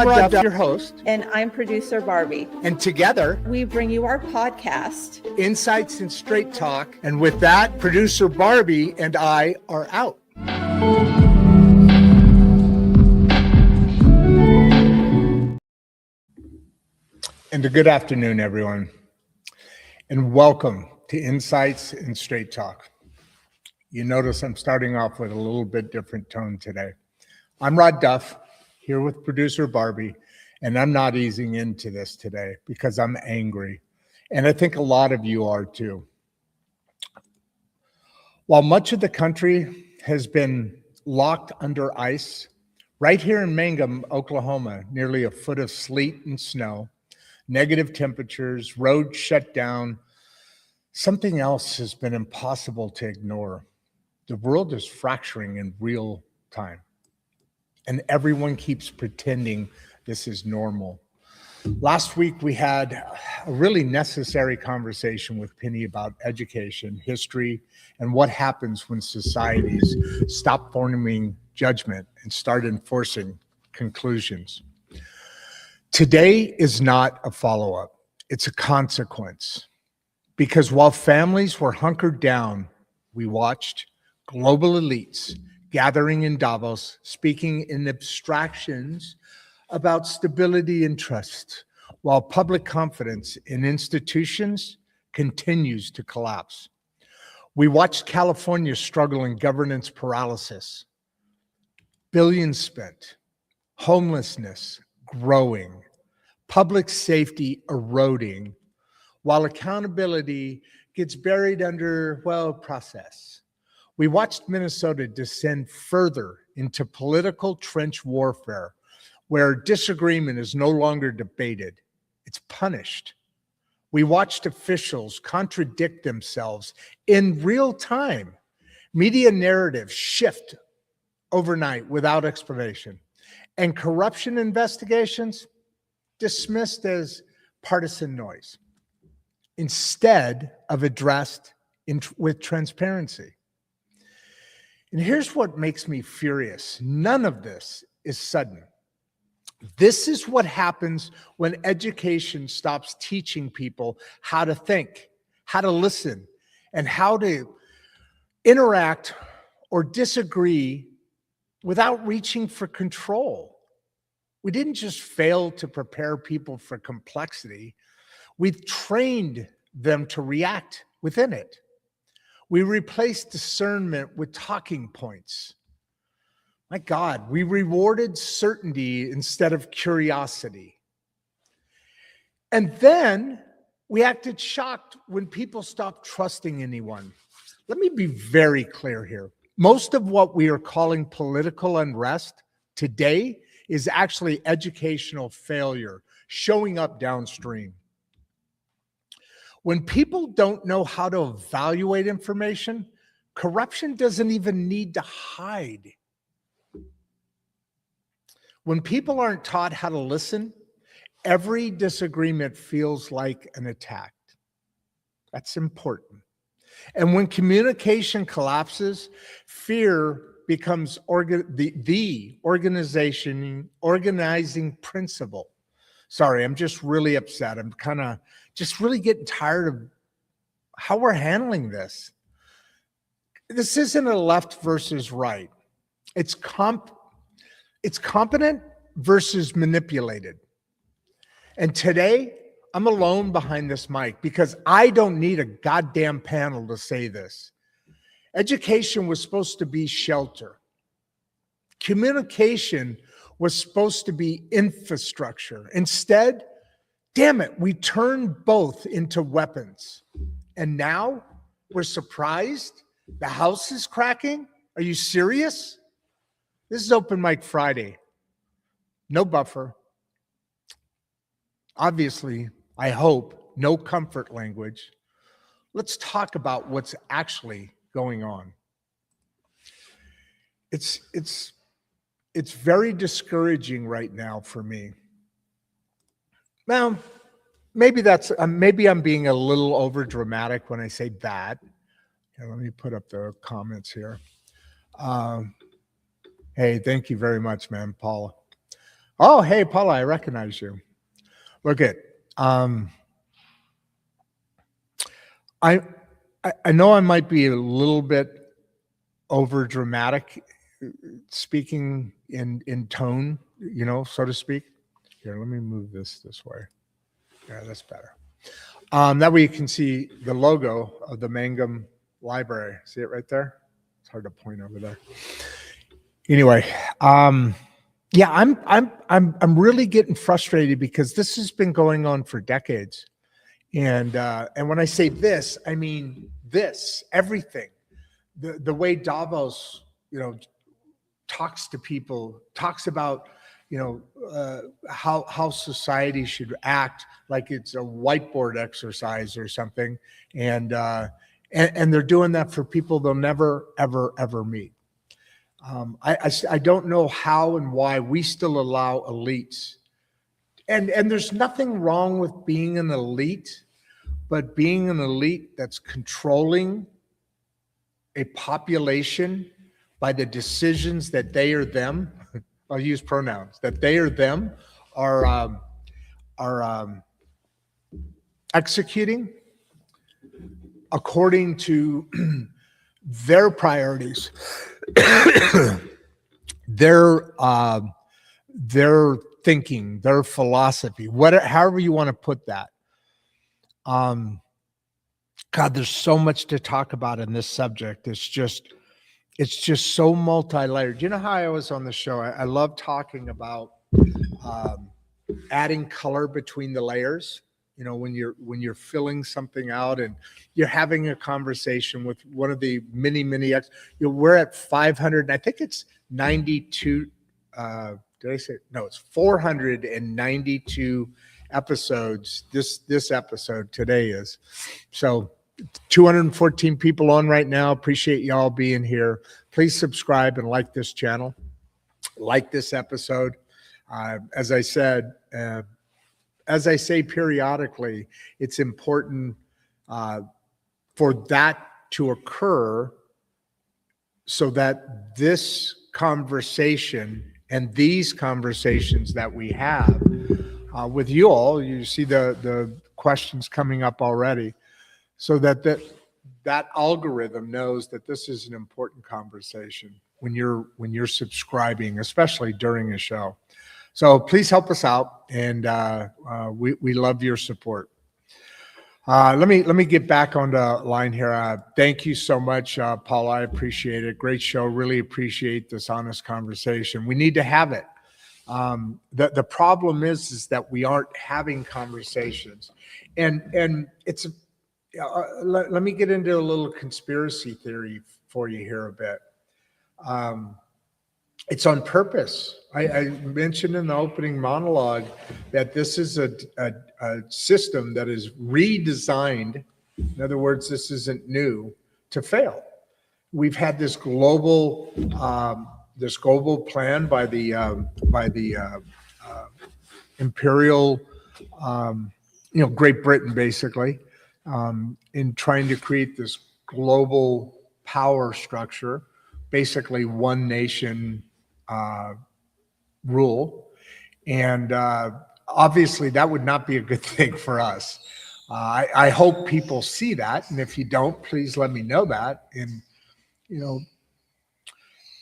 I'm Rod Duff, your host. And I'm producer Barbie. And together, we bring you our podcast, Insights and Straight Talk. And with that, producer Barbie and I are out. And a good afternoon, everyone. And welcome to Insights and Straight Talk. You notice I'm starting off with a little bit different tone today. I'm Rod Duff, here with producer Barbie, and I'm not easing into this today because I'm angry. And I think a lot of you are too. While much of the country has been locked under ice, right here in Mangum, Oklahoma, nearly a foot of sleet and snow, negative temperatures, roads shut down, something else has been impossible to ignore. The world is fracturing in real time, and everyone keeps pretending this is normal. Last week, we had a really necessary conversation with Pinny about education, history, and what happens when societies stop forming judgment and start enforcing conclusions. Today is not a follow-up. It's a consequence. Because while families were hunkered down, we watched global elites gathering in Davos, speaking in abstractions about stability and trust, while public confidence in institutions continues to collapse. We watched California struggle in governance paralysis, billions spent, homelessness growing, public safety eroding, while accountability gets buried under, process. We watched Minnesota descend further into political trench warfare, where disagreement is no longer debated, it's punished. We watched officials contradict themselves in real time. Media narratives shift overnight without explanation, and corruption investigations dismissed as partisan noise instead of addressed with transparency. And here's what makes me furious. None of this is sudden. This is what happens when education stops teaching people how to think, how to listen, and how to interact or disagree without reaching for control. We didn't just fail to prepare people for complexity. We've trained them to react within it. We replaced discernment with talking points. My God, we rewarded certainty instead of curiosity. And then we acted shocked when people stopped trusting anyone. Let me be very clear here. Most of what we are calling political unrest today is actually educational failure showing up downstream. When people don't know how to evaluate information, corruption doesn't even need to hide. When people aren't taught how to listen, every disagreement feels like an attack. That's important. And when communication collapses, fear becomes the organizing principle. Sorry, I'm just really upset. I'm kind of just really getting tired of how we're handling this. This isn't a left versus right. It's competent versus manipulated. And today, I'm alone behind this mic because I don't need a goddamn panel to say this. Education was supposed to be shelter. Communication was supposed to be infrastructure. Instead, damn it, we turned both into weapons. And now we're surprised the house is cracking? Are you serious? This is Open Mic Friday. No buffer. Obviously, I hope, no comfort language. Let's talk about what's actually going on. It's very discouraging right now for me. Well, maybe I'm being a little over dramatic when I say that. Okay, let me put up the comments here. Hey, thank you very much, man, Paula. Oh, hey, Paula, I recognize you. Look at, I, I know I might be a little bit over dramatic speaking in tone, so to speak. Here, let me move this way. Yeah, that's better. That way you can see the logo of the Mangum library. See it right there? It's hard to point over there. Anyway, yeah, I'm really getting frustrated because this has been going on for decades. And when I say this, I mean this, everything. The way Davos, talks to people, talks about, how society should act like it's a whiteboard exercise or something, and they're doing that for people they'll never ever meet. I don't know how and why we still allow elites, and there's nothing wrong with being an elite, but being an elite that's controlling a population by the decisions that they or them, I'll use pronouns, that they or them are executing according to their priorities, their thinking, their philosophy, however you want to put that. God, there's so much to talk about in this subject. It's just so multi-layered. You know how I was on the show? I love talking about adding color between the layers. When you're filling something out and you're having a conversation with one of the many we're at 500, and I think it's 92. Did I say no? It's 492 episodes. This episode today is so. 214 people on right now. Appreciate y'all being here. Please subscribe and like this channel, like this episode. As I said, as I say periodically, it's important for that to occur so that this conversation and these conversations that we have with you all, you see the questions coming up already, so that algorithm knows that this is an important conversation when you're subscribing, especially during a show. So please help us out, and we love your support. Let me get back on the line here. Thank you so much, Paul. I appreciate it. Great show. Really appreciate this honest conversation. We need to have it. The problem is that we aren't having conversations, and it's. Let me get into a little conspiracy theory for you here a bit. It's on purpose. I mentioned in the opening monologue that this is a system that is redesigned. In other words, this isn't new to fail. We've had this global plan by the imperial, Great Britain, basically. In trying to create this global power structure, basically one nation rule. And obviously that would not be a good thing for us. I hope people see that. And if you don't, please let me know that. And,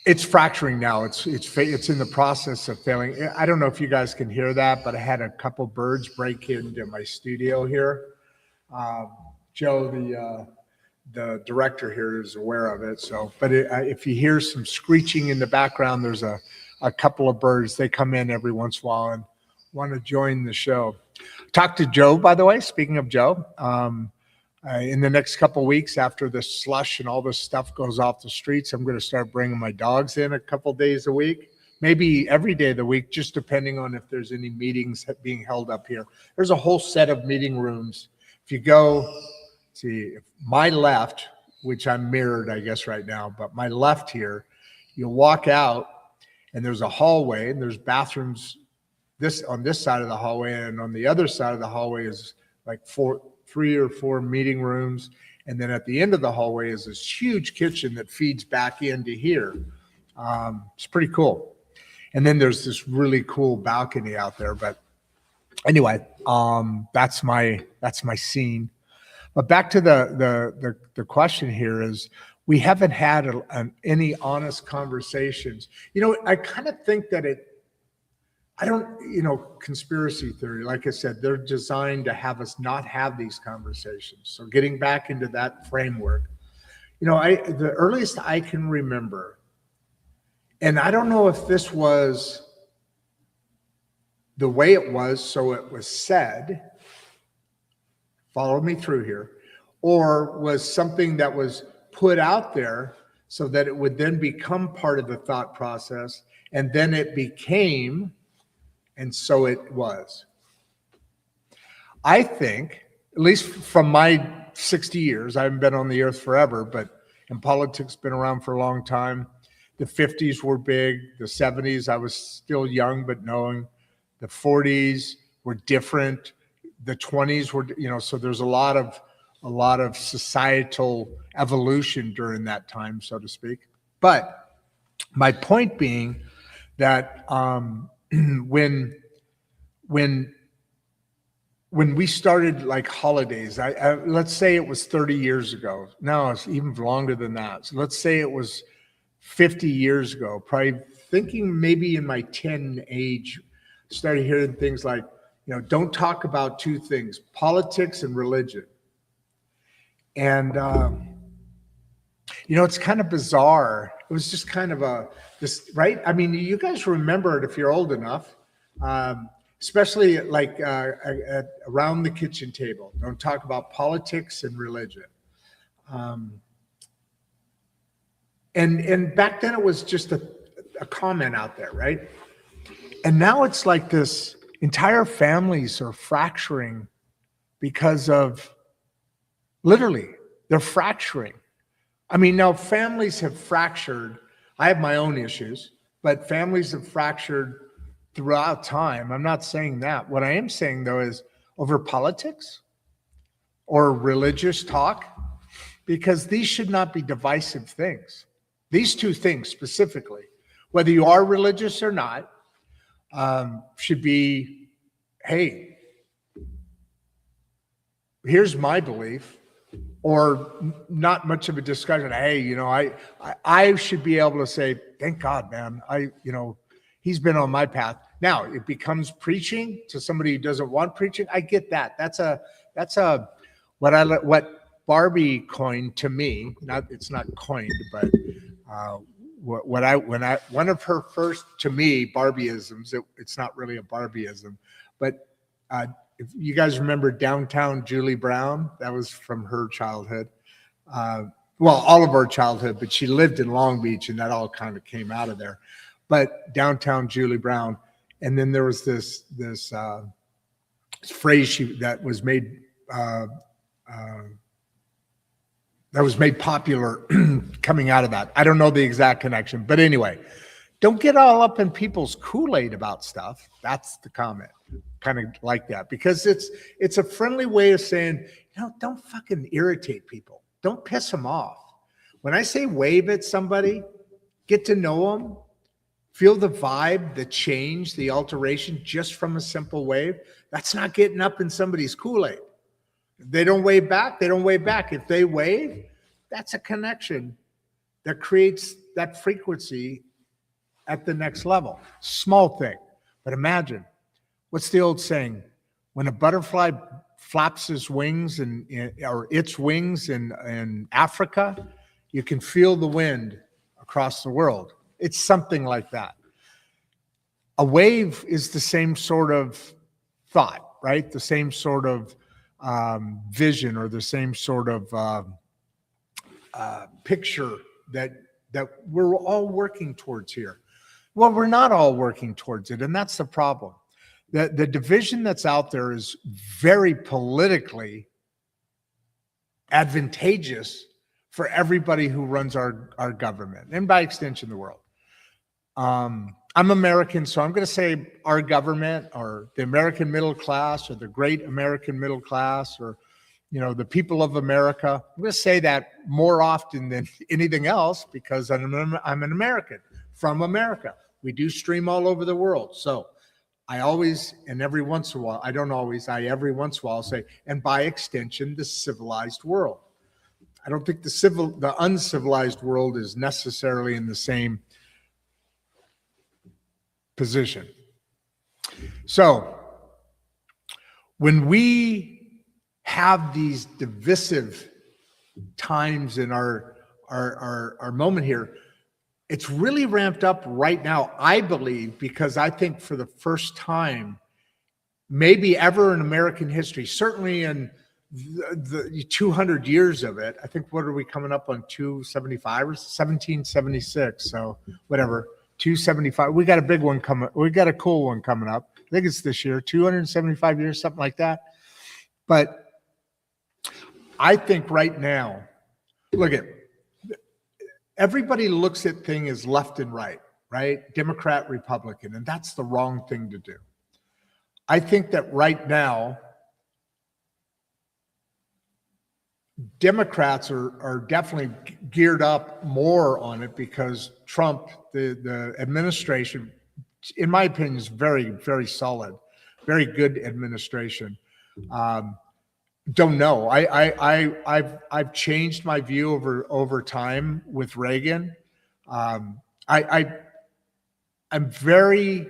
it's fracturing now. It's in the process of failing. I don't know if you guys can hear that, but I had a couple birds break into my studio here. Joe, the director here, is aware of it. So, but if you hear some screeching in the background, there's a couple of birds. They come in every once in a while and want to join the show. Talk to Joe, by the way. Speaking of Joe, in the next couple of weeks, after the slush and all this stuff goes off the streets, I'm going to start bringing my dogs in a couple days a week. Maybe every day of the week, just depending on if there's any meetings being held up here. There's a whole set of meeting rooms. If you go, see, my left, which I'm mirrored, I guess, right now, but my left here, you walk out and there's a hallway and there's bathrooms on this side of the hallway, and on the other side of the hallway is like 3 or 4 meeting rooms. And then at the end of the hallway is this huge kitchen that feeds back into here. It's pretty cool. And then there's this really cool balcony out there. But anyway, that's my scene. But back to the question here is, we haven't had any honest conversations. I kind of think that conspiracy theory, like I said, they're designed to have us not have these conversations. So getting back into that framework, the earliest I can remember, and I don't know if this was the way it was, so it was said, follow me through here, or was something that was put out there so that it would then become part of the thought process, and then it became, and so it was. I think, at least from my 60 years, I haven't been on the earth forever, but in politics, been around for a long time. The 50s were big. The 70s, I was still young, but knowing. The 40s were different. The 20s were, so there's a lot of societal evolution during that time, so to speak. But my point being that when we started like holidays, let's say it was 30 years ago. No, it's even longer than that. So let's say it was 50 years ago, probably thinking maybe in my 10 age, started hearing things like, don't talk about two things, politics and religion. And, it's kind of bizarre. It was just kind of this, right? I mean, you guys remember it if you're old enough, especially like around the kitchen table. Don't talk about politics and religion. And back then it was just a comment out there, right? And now it's like this entire families are fracturing because of, literally, they're fracturing. I mean, now families have fractured. I have my own issues, but families have fractured throughout time. I'm not saying that. What I am saying, though, is over politics or religious talk, because these should not be divisive things. These two things specifically, whether you are religious or not, should be, hey, here's my belief, or not much of a discussion. Hey, I should be able to say, thank God, man, he's been on my path. Now it becomes preaching to somebody who doesn't want preaching. I get that. That's what Barbie coined to me. It's not coined, but one of her first, to me, Barbieisms. It's not really a Barbieism, but if you guys remember Downtown Julie Brown, that was from her childhood. Well, all of our childhood, but she lived in Long Beach, and that all kind of came out of there. But Downtown Julie Brown, and then there was this phrase that was made popular coming out of that. I don't know the exact connection, but anyway, don't get all up in people's Kool-Aid about stuff. That's the comment, kind of like that, because it's a friendly way of saying, don't fucking irritate people. Don't piss them off. When I say wave at somebody, get to know them, feel the vibe, the change, the alteration just from a simple wave. That's not getting up in somebody's Kool-Aid. They don't wave back. They don't wave back. If they wave, that's a connection that creates that frequency at the next level. Small thing. But imagine, what's the old saying? When a butterfly flaps his wings or its wings in Africa, you can feel the wind across the world. It's something like that. A wave is the same sort of thought, right? The same sort of vision, or the same sort of picture that we're all working towards here. Well, we're not all working towards it, and that's the problem. The division that's out there is very politically advantageous for everybody who runs our government, and by extension, the world. I'm American, so I'm going to say our government, or the American middle class, or the great American middle class, or the people of America. I'm going to say that more often than anything else because I'm an American from America. We do stream all over the world. So I always, and every once in a while, I don't always, I every once in a while say, and by extension, the civilized world. I don't think the uncivilized world is necessarily in the same position. So when we have these divisive times in our moment here, it's really ramped up right now, I believe, because I think for the first time, maybe ever in American history, certainly in the 200 years of it, I think, what are we coming up on, 275 or 1776? So whatever, 275. We got a big one coming. We got a cool one coming up. I think it's this year, 275 years, something like that. But I think right now, look at, everybody looks at things as left and right, Democrat, Republican, and that's the wrong thing to do. I think that right now, Democrats are definitely geared up more on it because Trump, the administration, in my opinion, is very, very solid, very good administration. Don't know. I've changed my view over time with Reagan. I'm very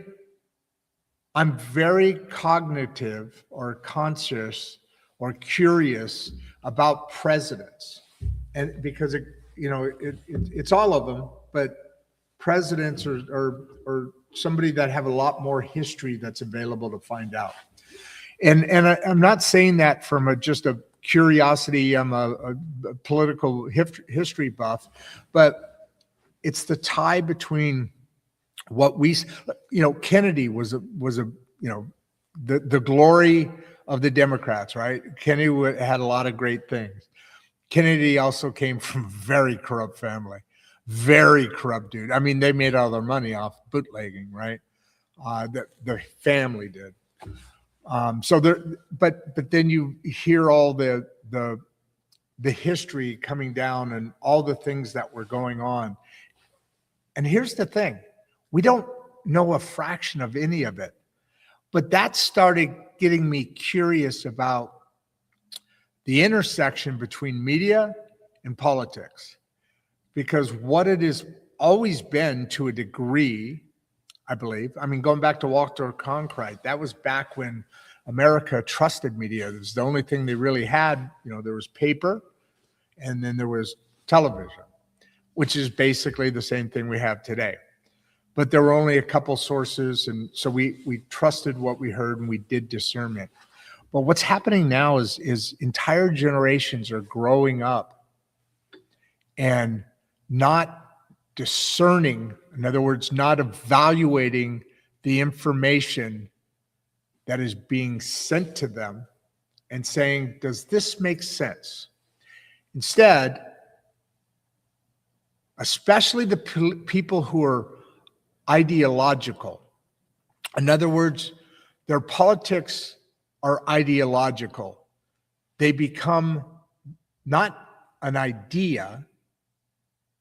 cognitive or conscious or curious about presidents, and because it's all of them, but presidents are somebody that have a lot more history that's available to find out. And I'm not saying that from just a curiosity. I'm a political history buff, but it's the tie between what we, Kennedy was the glory of the Democrats, right? Kennedy had a lot of great things. Kennedy also came from a very corrupt family, very corrupt dude. I mean, they made all their money off bootlegging, right? The family did. So there, but then you hear all the history coming down and all the things that were going on. And here's the thing, we don't know a fraction of any of it, but that started getting me curious about the intersection between media and politics, because what it has always been to a degree, I believe. I mean, going back to Walter Cronkite, that was back when America trusted media. It was the only thing they really had. There was paper, and then there was television, which is basically the same thing we have today. But there were only a couple sources, and so we trusted what we heard, and we did discernment. But what's happening now is entire generations are growing up and not discerning, in other words, not evaluating the information that is being sent to them and saying, does this make sense? Instead, especially the people who are ideological, in other words, their politics are ideological. They become not an idea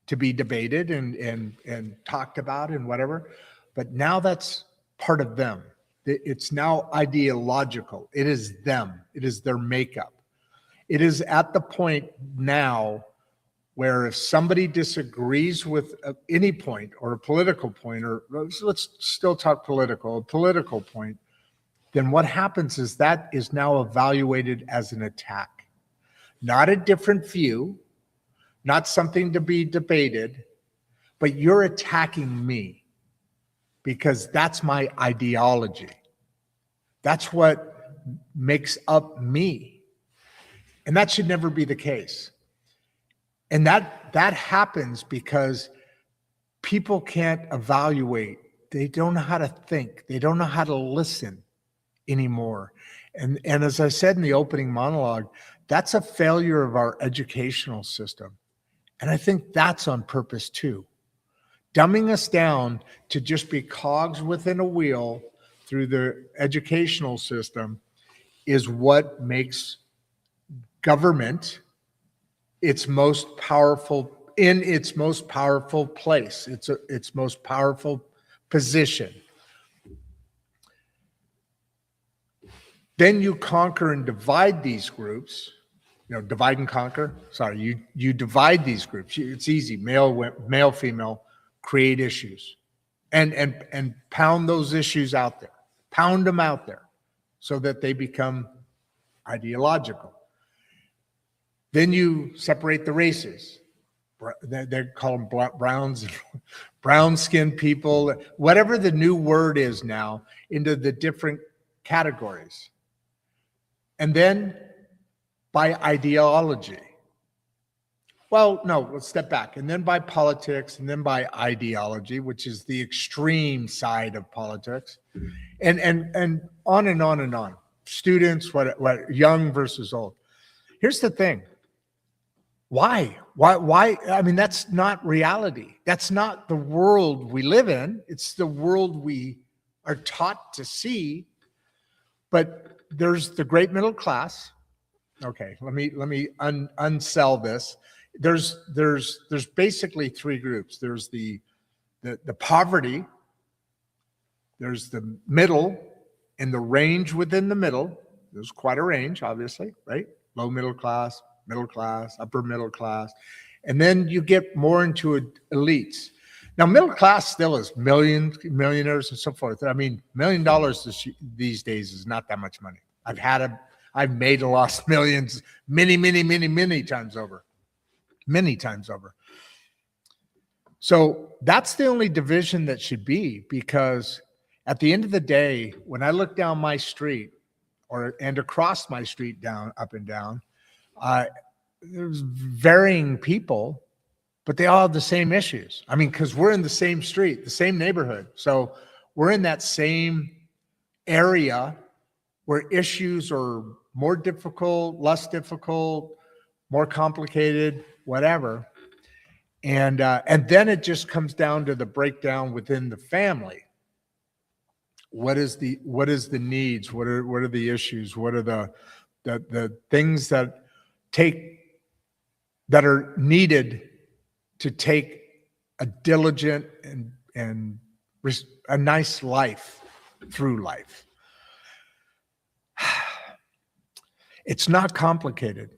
to be debated and talked about and whatever, but now that's part of them. It's now ideological. It is them. It is their makeup. It is at the point now where if somebody disagrees with any point or a political point, or let's still talk political, a political point, then what happens is that is now evaluated as an attack, not a different view, not something to be debated, but you're attacking me because that's my ideology. That's what makes up me. And that should never be the case. And that happens because people can't evaluate. They don't know how to think. They don't know how to listen anymore. And as I said in the opening monologue, that's a failure of our educational system. And I think that's on purpose too. Dumbing us down to just be cogs within a wheel through the educational system is what makes government its most powerful, in its most powerful place, its most powerful position. Then you conquer and divide these groups. Divide and conquer. Sorry, you divide these groups. It's easy. Male, female, create issues, and pound those issues out there. Pound them out there, so that they become ideological. Then you separate the races. They call them browns, brown-skinned people, whatever the new word is now, into the different categories. And then by ideology. Well, no, let's step back. And then by politics, and then by ideology, which is the extreme side of politics, and on and on and on. Students, what young versus old. Here's the thing. Why? I mean, that's not reality. That's not the world we live in. It's the world we are taught to see. But there's the great middle class. Okay, let me unsell this. There's basically three groups. There's the poverty. There's the middle, and the range within the middle. There's quite a range, obviously, right? Low middle class, upper middle class, and then you get more into elites. Now, middle class still is millionaires and so forth. I mean, $1 million these days is not that much money. I've made and lost millions many times over. Many times over. So that's the only division that should be, because at the end of the day, when I look down my street and across my street, up and down, there's varying people, but they all have the same issues. I mean, because we're in the same street, the same neighborhood. So we're in that same area where issues are more difficult, less difficult, more complicated, whatever. And then it just comes down to the breakdown within the family. What is the needs? What are the issues? What are the things that are needed to take a diligent and a nice life through life? It's not complicated.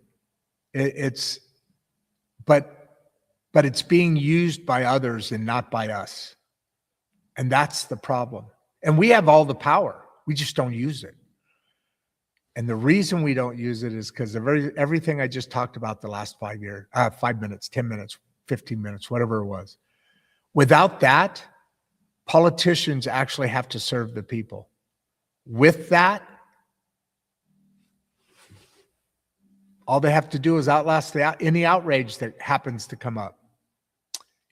But it's being used by others and not by us. And that's the problem. And we have all the power. We just don't use it. And the reason we don't use it is because of everything I just talked about the last 5 minutes, 10 minutes, 15 minutes, whatever it was. Without that, politicians actually have to serve the people. With that, all they have to do is outlast any outrage that happens to come up.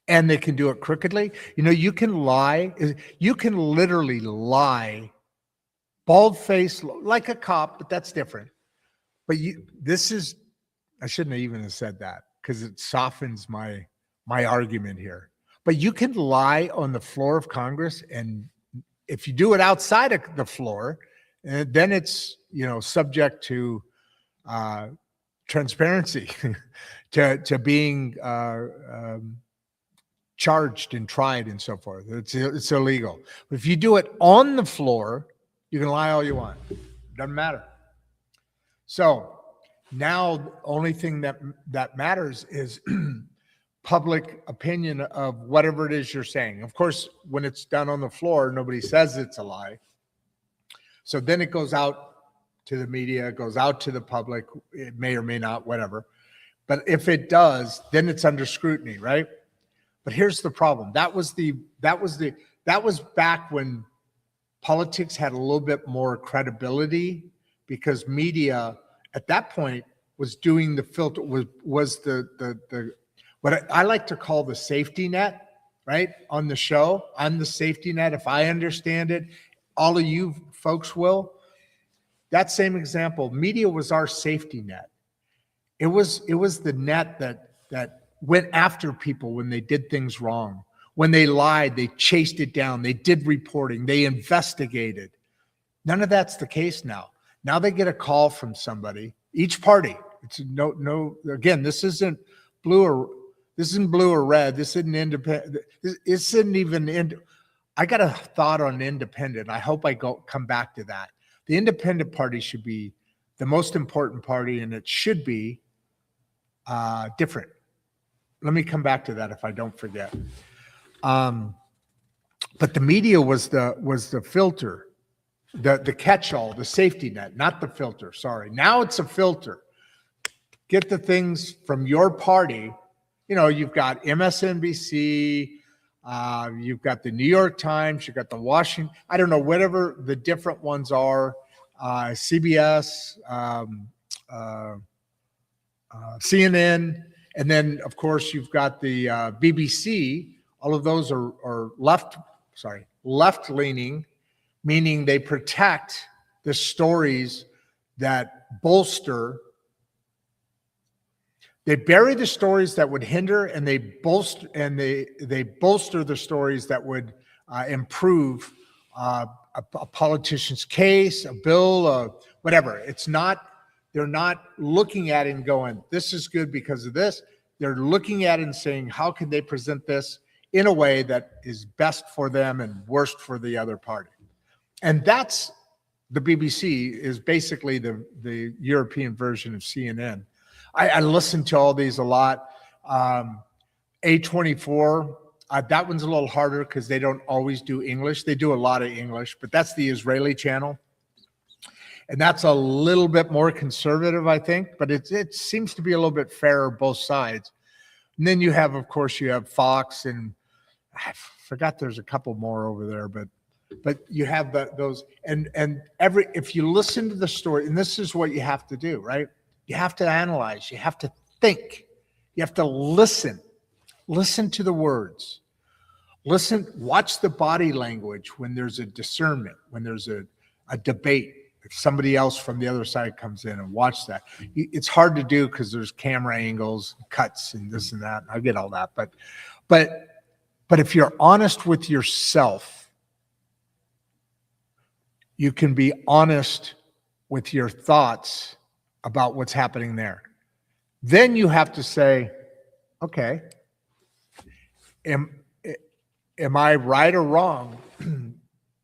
And they can do it crookedly. You can lie. You can literally lie, bald-faced, like a cop, but that's different. But I shouldn't have even said that, because it softens my argument here. But you can lie on the floor of Congress, and if you do it outside of the floor, then it's subject to transparency, to being charged and tried and so forth. It's illegal. But if you do it on the floor, you can lie all you want. Doesn't matter. So now the only thing that matters is public opinion of whatever it is you're saying. Of course, when it's done on the floor, nobody says it's a lie. So then it goes out to the media, it goes out to the public. It may or may not, whatever. But if it does, then it's under scrutiny, right? But here's the problem. That was back when politics had a little bit more credibility, because media at that point was doing the filter, was the what I like to call the safety net, right? On the show, I'm the safety net. If I understand it, all of you folks will. That same example, media was our safety net. It was the net that went after people when they did things wrong. When they lied, they chased it down. They did reporting. They investigated. None of that's the case now. Now they get a call from somebody. Each party. It's no. Again, this isn't blue or red. This isn't independent. This isn't even I got a thought on independent. I hope I come back to that. The independent party should be the most important party, and it should be different. Let me come back to that if I don't forget. But the media was the filter, the catch-all, the safety net, not the filter. Sorry. Now it's a filter. Get the things from your party. You know, you've got MSNBC, you've got the New York Times, you've got the Washington, I don't know, whatever the different ones are, CBS, CNN, and then, of course, you've got the BBC. All of those are left-leaning, meaning they protect the stories that bolster. They bury the stories that would hinder, and they bolster the stories that would improve a politician's case, a bill, whatever. It's not. They're not looking at it and going, "This is good because of this." They're looking at it and saying, "How can they present this in a way that is best for them and worst for the other party?" And that's the BBC is basically the European version of CNN. I listen to all these a lot. A24, that one's a little harder because they don't always do English. They do a lot of English, but that's the Israeli channel. And that's a little bit more conservative, I think, but it seems to be a little bit fairer both sides. And then you have, of course, you have Fox, and I forgot there's a couple more over there, but you have those, and if you listen to the story, and this is what you have to do, right? You have to analyze, you have to think, you have to listen to the words, watch the body language when there's a discernment, when there's a debate. If somebody else from the other side comes in, and watch that. It's hard to do because there's camera angles, cuts, and this and that. I get all that, but if you're honest with yourself, you can be honest with your thoughts about what's happening there. Then you have to say, okay, am I right or wrong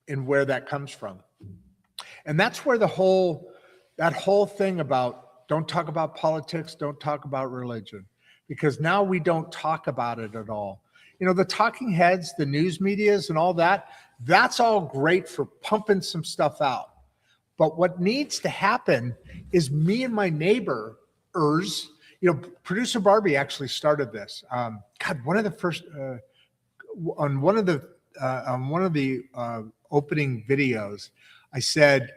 in where that comes from? And that's where that whole thing about don't talk about politics, don't talk about religion, because now we don't talk about it at all. You know, the talking heads, the news medias and all that, that's all great for pumping some stuff out. But what needs to happen is me and my neighbors, you know, producer Barbie actually started this. God, one of the first, on one of the opening videos, I said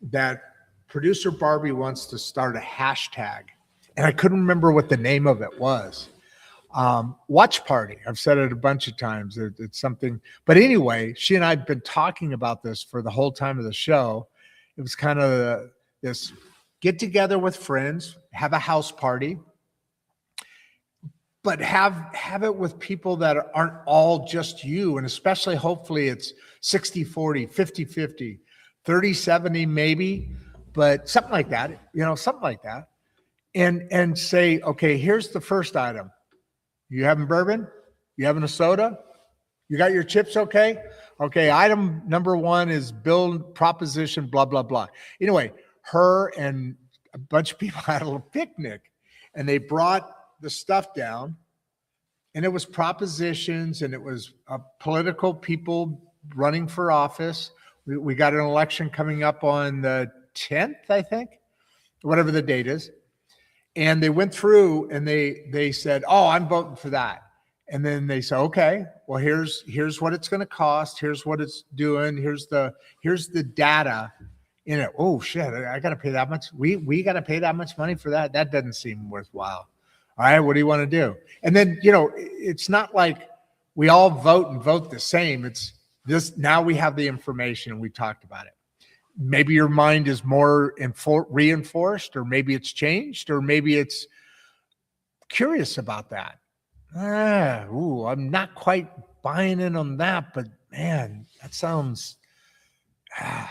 that producer Barbie wants to start a hashtag, and I couldn't remember what the name of it was. Watch party. I've said it a bunch of times. It's something, but anyway, she and I have been talking about this for the whole time of the show. It was kind of this get together with friends, have a house party, but have it with people that aren't all just you, and especially hopefully it's 60-40, 50-50, 30-70 maybe, but something like that, you know, something like that. And say, okay, here's the first item. You having bourbon? You having a soda? You got your chips okay? Okay, item number one is build proposition, blah, blah, blah. Anyway, her and a bunch of people had a little picnic, and they brought the stuff down, and it was propositions, and it was political people running for office. We got an election coming up on the 10th, I think, whatever the date is. And they went through and they said, "Oh, I'm voting for that." And then they said, "Okay, well, here's what it's going to cost. Here's what it's doing. Here's the data in it." Oh shit, I got to pay that much. We got to pay that much money for that. That doesn't seem worthwhile. All right, what do you want to do? And then, you know, it's not like we all vote the same. It's this, now we have the information and we talked about it. Maybe your mind is more reinforced, or maybe it's changed, or maybe it's curious about that. I'm not quite buying in on that, but man, that sounds,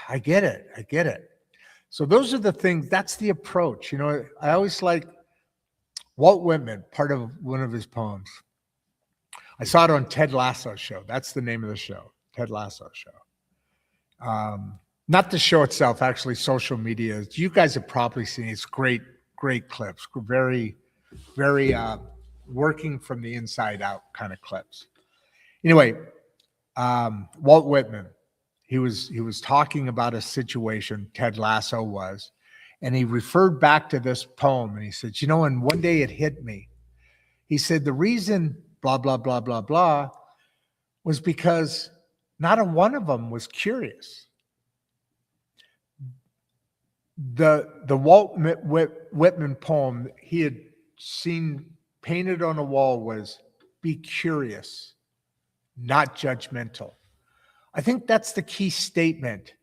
I get it. So those are the things, that's the approach. You know, I always like Walt Whitman, part of one of his poems. I saw it on Ted Lasso's show. That's the name of the show. Ted Lasso show. Not the show itself, actually social media. You guys have probably seen it. It's great clips. Very, very working from the inside out kind of clips. Anyway, Walt Whitman, he was talking about a situation, Ted Lasso was, and he referred back to this poem, and he said, and one day it hit me. He said, the reason blah, blah, blah, blah, blah was because not a one of them was curious. The Walt Whitman poem he had seen painted on a wall was, be curious, not judgmental. I think that's the key statement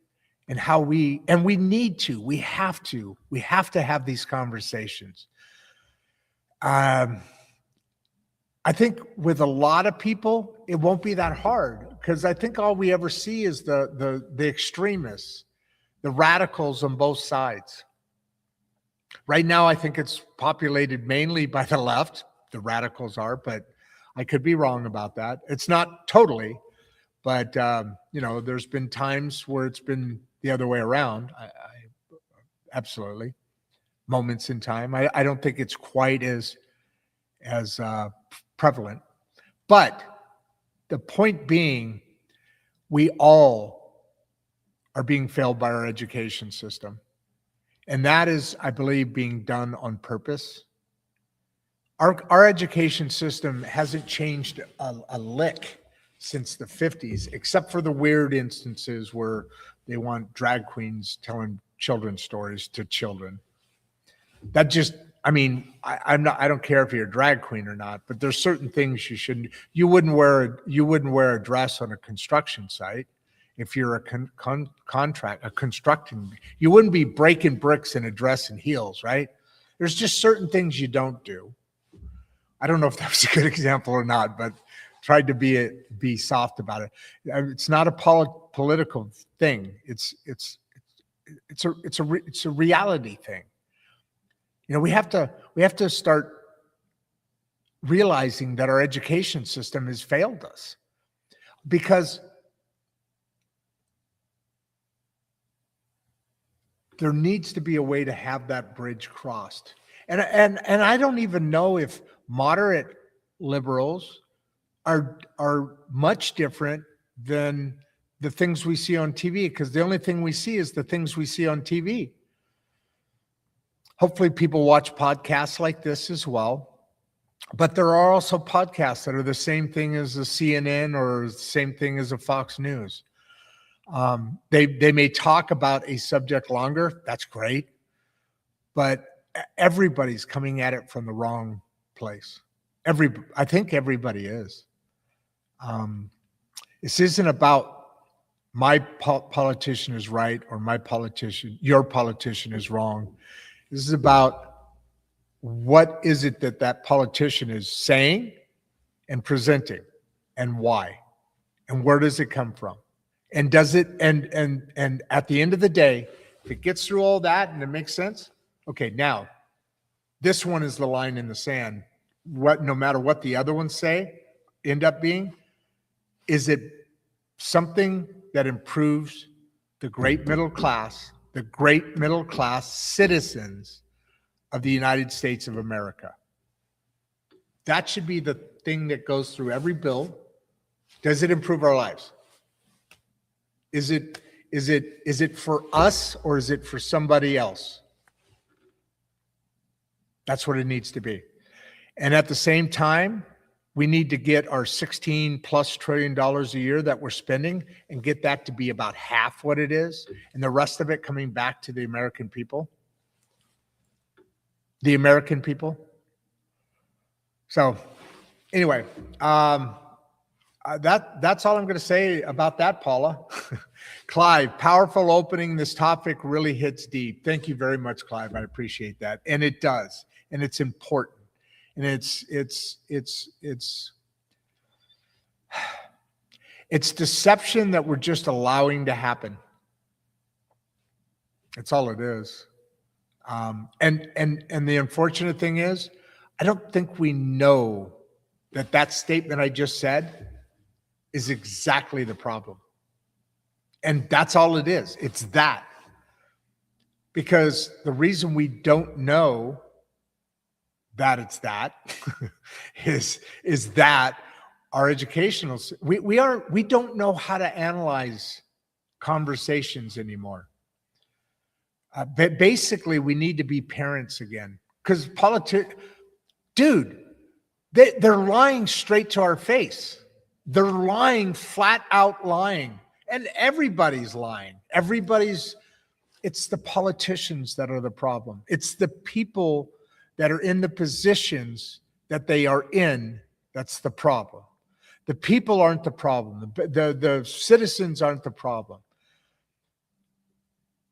in how we have to have these conversations. I think with a lot of people, it won't be that hard, because I think all we ever see is the extremists, the radicals on both sides. Right now, I think it's populated mainly by the left. The radicals are, but I could be wrong about that. It's not totally, but there's been times where it's been the other way around. I absolutely, moments in time. I don't think it's quite as prevalent, but the point being, we all are being failed by our education system, and that is, I believe, being done on purpose. Our education system hasn't changed a lick since the 50s, except for the weird instances where they want drag queens telling children's stories to children. That just, I don't care if you're a drag queen or not, but there's certain things you wouldn't wear a dress on a construction site. If you're a constructing, you wouldn't be breaking bricks in a dress and heels, right? There's just certain things you don't do. I don't know if that was a good example or not, but tried to be soft about it. It's not a political thing. It's a reality thing. We have to start realizing that our education system has failed us, because there needs to be a way to have that bridge crossed. And I don't even know if moderate liberals are much different than the things we see on TV, because the only thing we see is the things we see on TV. Hopefully people watch podcasts like this as well, but there are also podcasts that are the same thing as a CNN or the same thing as a Fox News. They may talk about a subject longer. That's great, but everybody's coming at it from the wrong place. I think everybody is. This isn't about my politician is right or your politician is wrong. This is about what is it that politician is saying and presenting, and why, and where does it come from, and does it and at the end of the day, if it gets through all that and it makes sense, okay, now this one is the line in the sand. No matter what the other ones end up being, is it something that improves the great middle class citizens of the United States of America? That should be the thing that goes through every bill. Does it improve our lives? Is it for us, or is it for somebody else? That's what it needs to be. And at the same time, we need to get our $16+ trillion a year that we're spending and get that to be about half what it is, and the rest of it coming back to the American people. The American people. So anyway, that's all I'm going to say about that, Paula. Clive, powerful opening. This topic really hits deep. Thank you very much, Clive. I appreciate that. And it does. And it's important. And it's deception that we're just allowing to happen. That's all it is. And the unfortunate thing is, I don't think we know that statement I just said is exactly the problem. And that's all it is. It's that. Because the reason we don't know that it's that is that our educational, we don't know how to analyze conversations anymore. But basically, we need to be parents again, because dude, they're lying straight to our face. They're lying, flat out lying, and everybody's lying. It's the politicians that are the problem. It's the people that are in the positions that they are in that's the problem. The people aren't the problem. The citizens aren't the problem.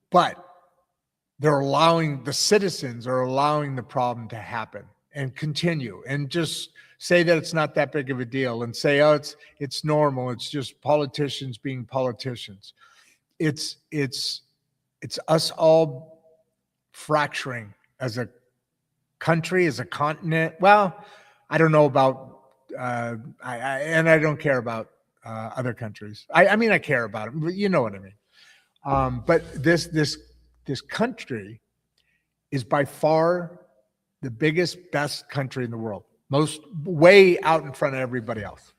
But the citizens are allowing the problem to happen and continue and just say that it's not that big of a deal and say, oh, it's normal. It's just politicians being politicians. It's us all fracturing as a country, as a continent. Well, I don't know about, I don't care about other countries. I mean, I care about them, but you know what I mean. But this country is by far the biggest, best country in the world, way out in front of everybody else.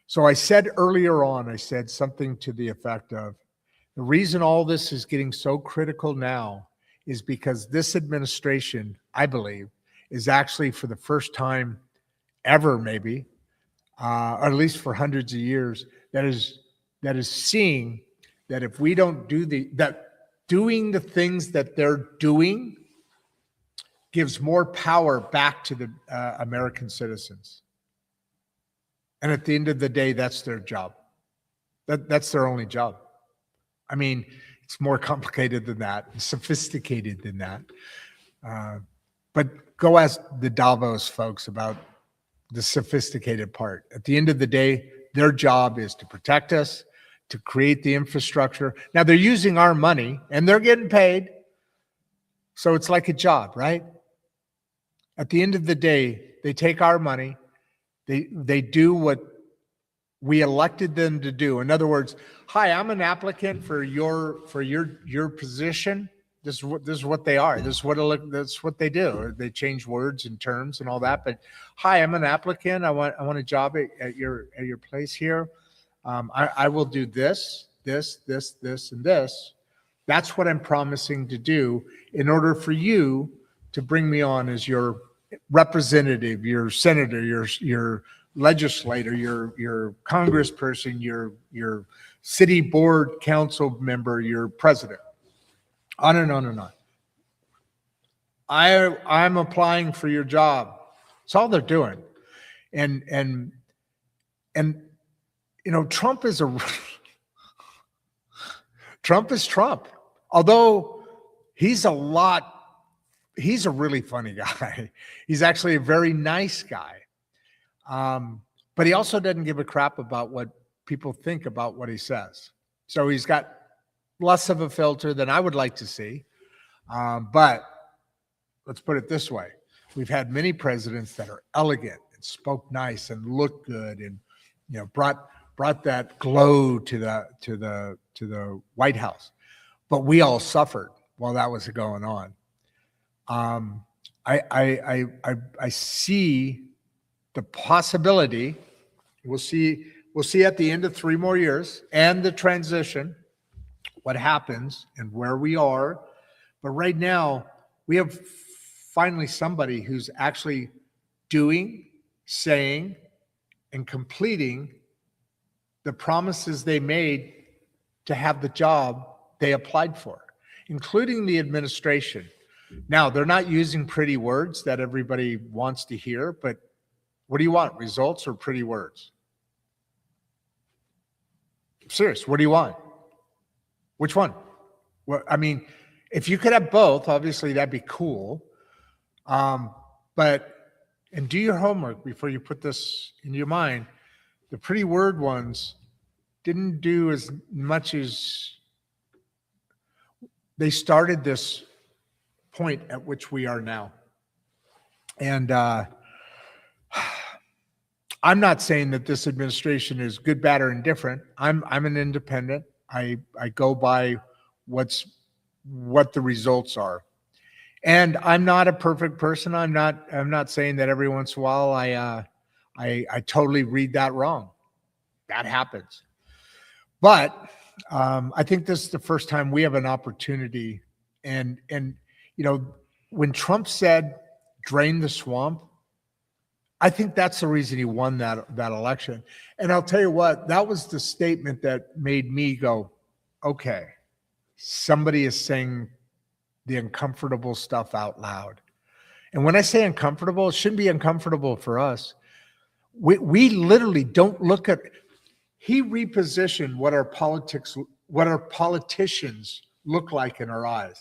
So I said earlier on, I said something to the effect of, the reason all this is getting so critical now is because this administration, I believe, is actually for the first time ever, maybe, or at least for hundreds of years, that is seeing that if we don't doing the things that they're doing gives more power back to the American citizens. And at the end of the day, that's their job. That's their only job. I mean, it's more complicated than that, sophisticated than that. But go ask the Davos folks about the sophisticated part. At the end of the day, their job is to protect us, to create the infrastructure. Now, they're using our money, and they're getting paid. So it's like a job, right? At the end of the day, they take our money. They do what we elected them to do. In other words, hi, I'm an applicant for your position. This is what they are. That's what they do. They change words and terms and all that. But hi, I'm an applicant. I want a job at your place here. I will do this, and this. That's what I'm promising to do in order for you to bring me on as your representative, your senator, your legislator, your congressperson, your city board council member, your president. On and on and on. I'm applying for your job. That's all they're doing. And you know, Trump is Trump. Although he's a really funny guy. He's actually a very nice guy. But he also doesn't give a crap about what people think about what he says. So he's got less of a filter than I would like to see. But let's put it this way. We've had many presidents that are elegant and spoke nice and looked good and, you know, brought that glow to the White House. But we all suffered while that was going on. I see the possibility. We'll see at the end of 3 more years and the transition what happens and where we are. But right now, we have finally somebody who's actually doing, saying, and completing the promises they made to have the job they applied for, including the administration. Now, they're not using pretty words that everybody wants to hear, but what do you want, results or pretty words? I'm serious, what do you want? Which one? Well, I mean, if you could have both, obviously that'd be cool. But do your homework before you put this in your mind. The pretty word ones didn't do as much as they started this point at which we are now. And I'm not saying that this administration is good, bad, or indifferent. I'm an independent. I go by what the results are. And I'm not a perfect person. I'm not saying that every once in a while I totally read that wrong. That happens. But I think this is the first time we have an opportunity. And when Trump said drain the swamp, I think that's the reason he won that election. And I'll tell you what, that was the statement that made me go, okay, somebody is saying the uncomfortable stuff out loud. And when I say uncomfortable, it shouldn't be uncomfortable for us. We literally don't look at, he repositioned what our politicians look like in our eyes.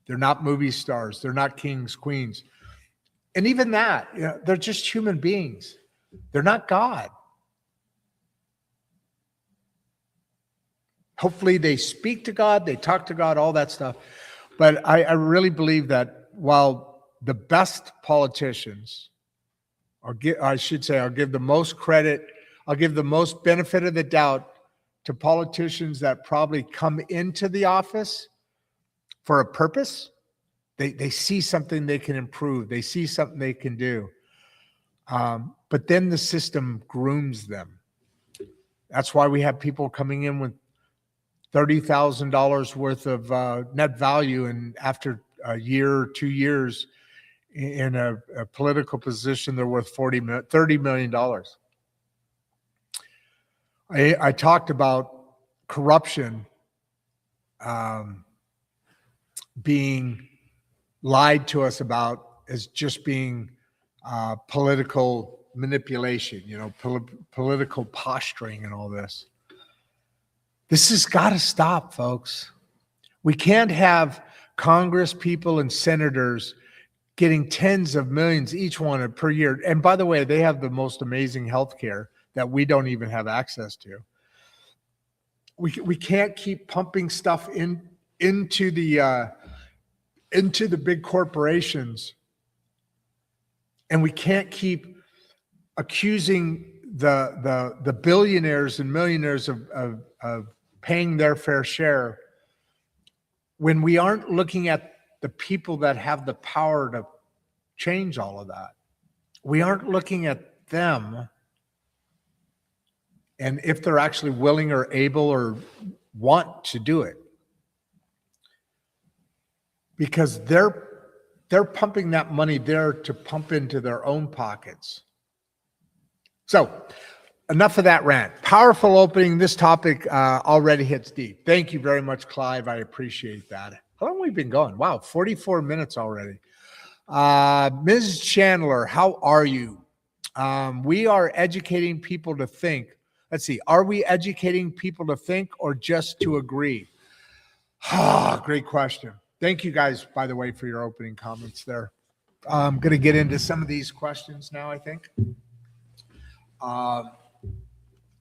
They're not movie stars. They're not kings, queens. And even that, they're just human beings. They're not God. Hopefully they speak to God, they talk to God, all that stuff. But I really believe that while the best politicians, I'll give the most credit, I'll give the most benefit of the doubt to politicians that probably come into the office for a purpose. They see something they can improve. They see something they can do. But then the system grooms them. That's why we have people coming in with $30,000 worth of net value, and after a year or 2 years in a political position, they're worth $30 million. I talked about corruption being lied to us about as just being political manipulation, political posturing and all this. This has got to stop, folks. We can't have Congress people and senators getting tens of millions each one per year. And by the way, they have the most amazing health care that we don't even have access to. We can't keep pumping stuff into the big corporations, and we can't keep accusing the billionaires and millionaires of paying their fair share when we aren't looking at the people that have the power to change all of that. We aren't looking at them and if they're actually willing or able or want to do it. Because they're pumping that money there to pump into their own pockets. So enough of that rant. Powerful opening. This topic already hits deep. Thank you very much, Clive. I appreciate that. How long have we been going? Wow, 44 minutes already. Ms. Chandler, how are you? We are educating people to think. Let's see. Are we educating people to think or just to agree? Great question. Thank you guys, by the way, for your opening comments there. I'm going to get into some of these questions now, I think. I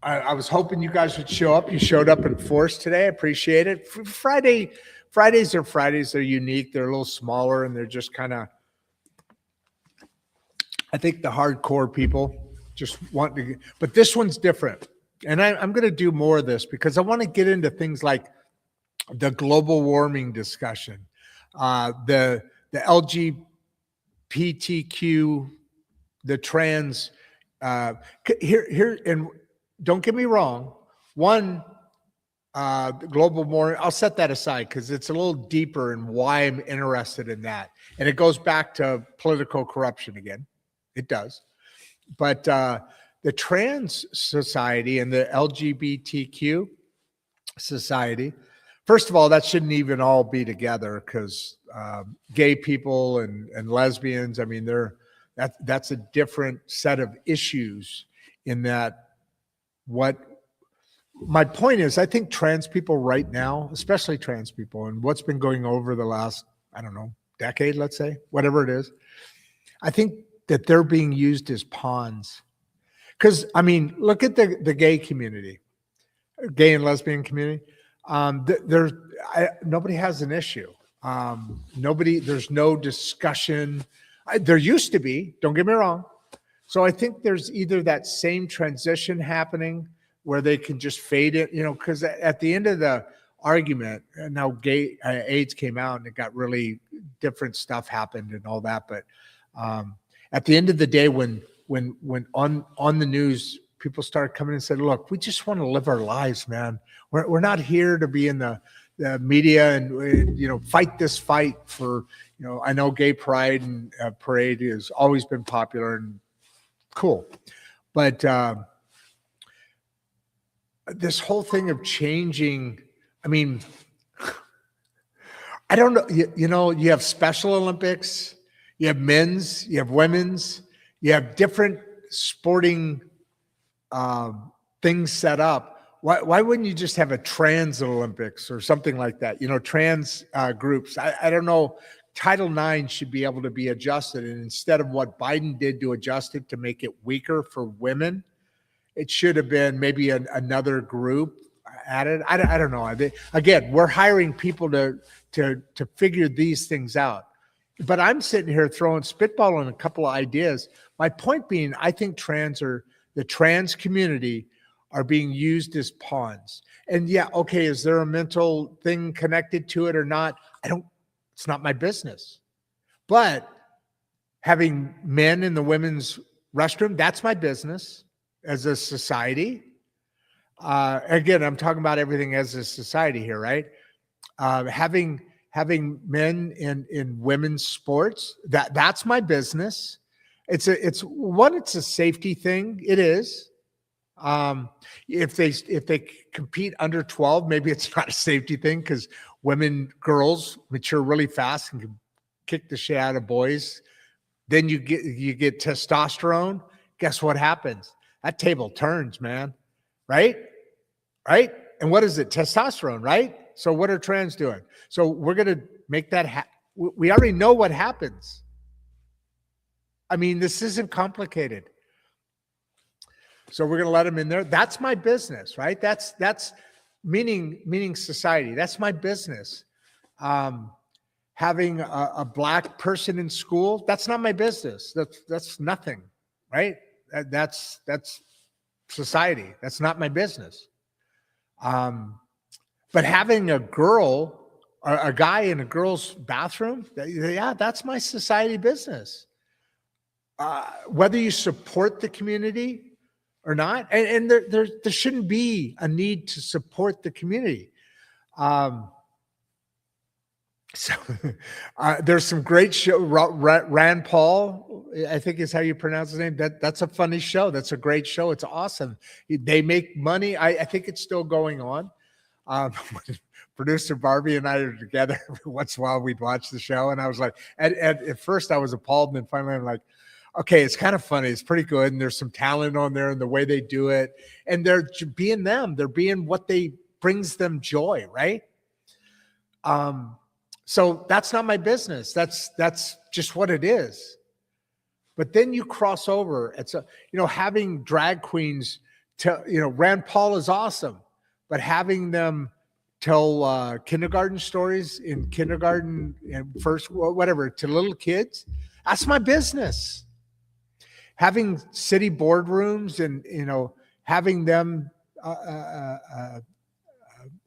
was hoping you guys would show up. You showed up in force today. I appreciate it. Fridays are Fridays. They're unique. They're a little smaller, and they're just kind of, I think the hardcore people just want to, but this one's different. And I'm going to do more of this because I want to get into things like the global warming discussion, the LGBTQ, the trans, here, and don't get me wrong, the global warming, I'll set that aside because it's a little deeper in why I'm interested in that. And it goes back to political corruption again. It does. But the trans society and the LGBTQ society, first of all, that shouldn't even all be together because gay people and lesbians, I mean, that's a different set of issues in that. What my point is, I think trans people right now, especially trans people, and what's been going over the last, I don't know, decade, let's say, whatever it is, I think that they're being used as pawns. Because, I mean, look at the gay community, gay and lesbian community. Nobody has an issue. There's no discussion. There used to be, don't get me wrong. So I think there's either that same transition happening where they can just fade it, because at the end of the argument, now gay AIDS came out and it got really different stuff happened and all that. But at the end of the day, when on the news, people started coming and said, "Look, we just want to live our lives, man. We're not here to be in the media and fight this fight for I know gay pride and parade has always been popular and cool, but this whole thing of changing, I mean, I don't know, you have Special Olympics, you have men's, you have women's, you have different sporting things set up. Why wouldn't you just have a trans Olympics or something like that? Trans groups. I don't know. Title IX should be able to be adjusted. And instead of what Biden did to adjust it to make it weaker for women, it should have been maybe another group added. I don't know. Again, we're hiring people to figure these things out. But I'm sitting here spitballing a couple of ideas. My point being, I think the trans community are being used as pawns. And yeah, okay, is there a mental thing connected to it or not? It's not my business. But having men in the women's restroom, that's my business as a society. Again, I'm talking about everything as a society here, right? Having men in women's sports, that's my business. It's a safety thing. It is. If they compete under 12, maybe it's not a safety thing because girls mature really fast and can kick the shit out of boys. Then you get testosterone. Guess what happens? That table turns, man. Right? And what is it? Testosterone, right? So what are trans doing? So we're going to make that we already know what happens. I mean, this isn't complicated. So we're going to let them in there. That's my business, right? That's meaning society. That's my business. Having a black person in school, that's not my business. That's nothing, right? That's society. That's not my business. But having a guy in a girl's bathroom, yeah, that's my society business. Whether you support the community or not, and there shouldn't be a need to support the community. So there's some great show. Rand Paul, I think is how you pronounce his name. That's a funny show. That's a great show. It's awesome. They make money. I think it's still going on. Producer Barbie and I are together every once in a while. We'd watch the show, and I was like, at first I was appalled, and then finally I'm like, okay, it's kind of funny. It's pretty good, and there's some talent on there, and the way they do it, and they're being them. They're being what brings them joy, right? So that's not my business. That's just what it is. But then you cross over. It's having drag queens Rand Paul is awesome, but having them tell kindergarten stories in kindergarten and first, whatever, to little kids, that's my business. Having city boardrooms and, having them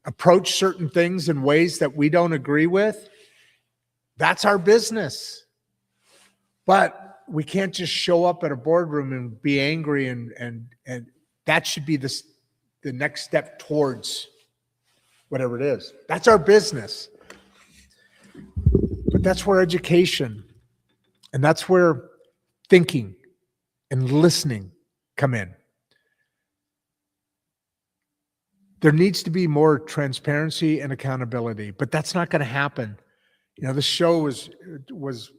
approach certain things in ways that we don't agree with, that's our business. But we can't just show up at a boardroom and be angry, and that should be the next step towards whatever it is. That's our business. But that's where education and that's where thinking and listening come in. There needs to be more transparency and accountability, but that's not going to happen. The show was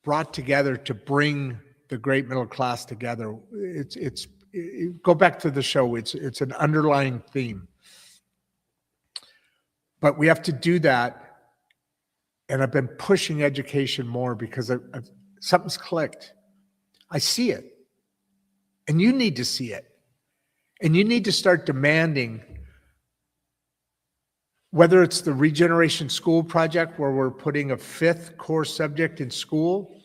brought together to bring the great middle class together. Go back to the show. It's an underlying theme. But we have to do that. And I've been pushing education more because something's clicked. I see it. And you need to see it. And you need to start demanding, whether it's the Regeneration School Project, where we're putting a 5th core subject in school,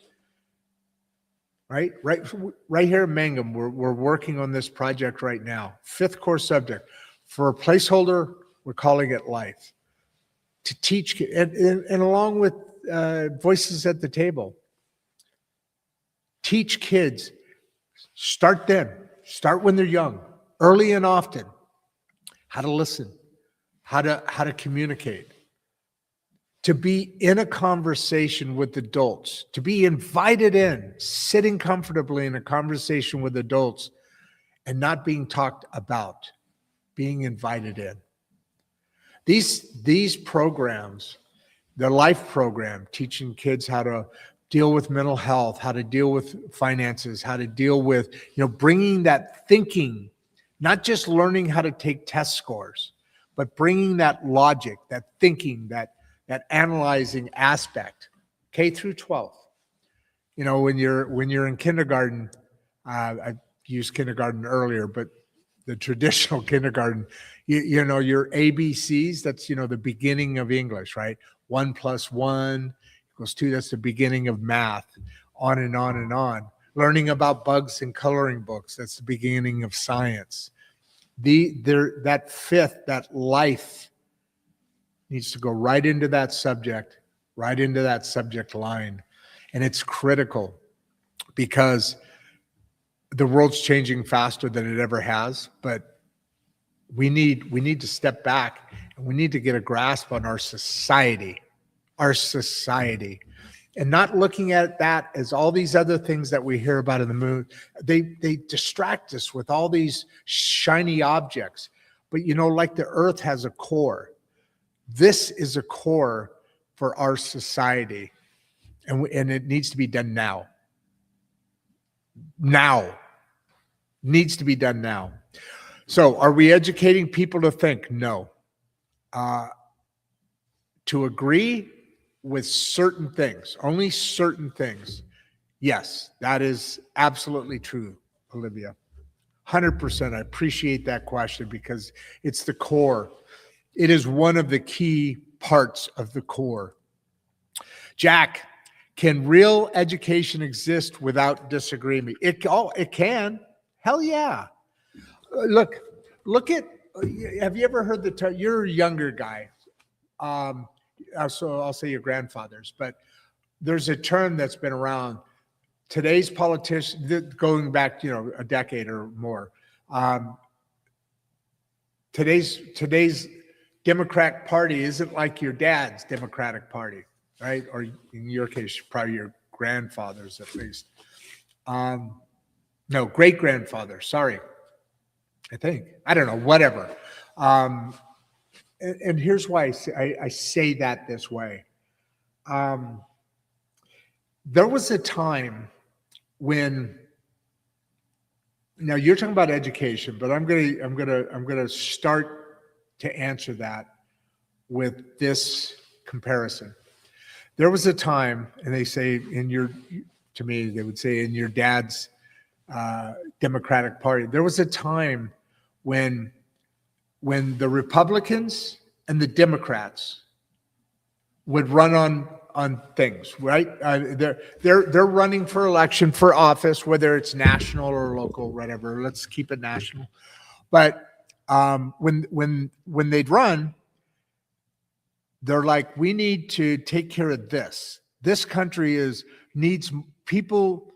right here in Mangum, we're working on this project right now. 5th core subject. For a placeholder, we're calling it life. To teach, and along with voices at the table, teach kids, start when they're young, early and often, how to listen, how to communicate, to be in a conversation with adults, to be invited in, sitting comfortably in a conversation with adults and not being talked about, being invited in. These programs, the life program, teaching kids how to deal with mental health, how to deal with finances, how to deal with, bringing that thinking, not just learning how to take test scores, but bringing that logic, that thinking, that analyzing aspect, K through 12. When you're in kindergarten, I used kindergarten earlier, but the traditional kindergarten, your ABCs, that's, the beginning of English, right? 1 + 1 = 2, that's the beginning of math, on and on and on. Learning about bugs in coloring books, that's the beginning of science. That 5th, that life, needs to go right into that subject line. And it's critical because the world's changing faster than it ever has, but we need to step back and we need to get a grasp on our society, and not looking at that as all these other things that we hear about in the mood. They distract us with all these shiny objects, but like the earth has a core. This is a core for our society, and it needs to be done now. Needs to be done now. So are we educating people to think? No. To agree with certain things, only certain things. Yes, that is absolutely true, Olivia. 100%. I appreciate that question because it's the core. It is one of the key parts of the core. Jack, can real education exist without disagreement? It can. Hell yeah. Look at, have you ever heard the term? You're a younger guy. So I'll say your grandfather's, but there's a term that's been around. Today's politicians, going back, a decade or more, today's Democratic Party isn't like your dad's Democratic Party, right? Or in your case, probably your grandfather's at least. No, great-grandfather, sorry. I think. I don't know, whatever. And here's why I say that this way. There was a time when, now you're talking about education, but I'm gonna start to answer that with this comparison. There was a time, and they say to me, they would say in your dad's Democratic Party, there was a time when the Republicans and the Democrats would run on things, right? They're running for election, for office, whether it's national or local, whatever. Let's keep it national. But when they'd run, they're like, we need to take care of this. This country needs people,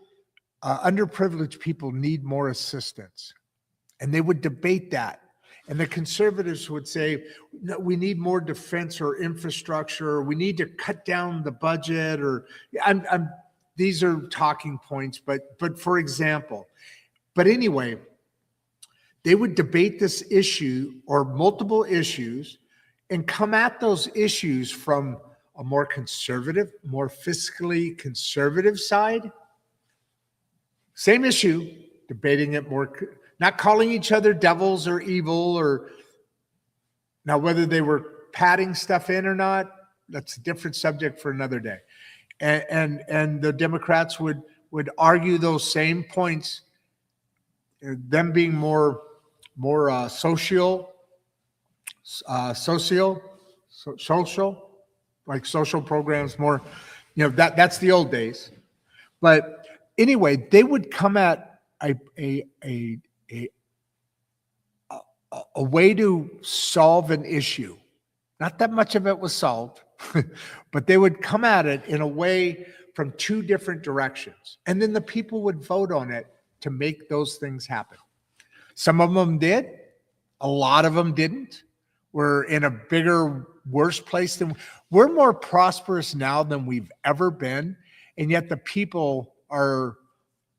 underprivileged people need more assistance. And they would debate that. And the conservatives would say, no, we need more defense or infrastructure, or we need to cut down the budget, or these are talking points, but for example. But anyway, they would debate this issue or multiple issues and come at those issues from a more conservative, more fiscally conservative side. Same issue, debating it more, not calling each other devils or evil, or now whether they were padding stuff in or not, that's a different subject for another day. And the Democrats would argue those same points, them being more social, like social programs, more, that's the old days. But anyway, they would come at a way to solve an issue. Not that much of it was solved, but they would come at it in a way from two different directions. And then the people would vote on it to make those things happen. Some of them did. A lot of them didn't. We're in a bigger, worse place than we're more prosperous now than we've ever been. And yet the people are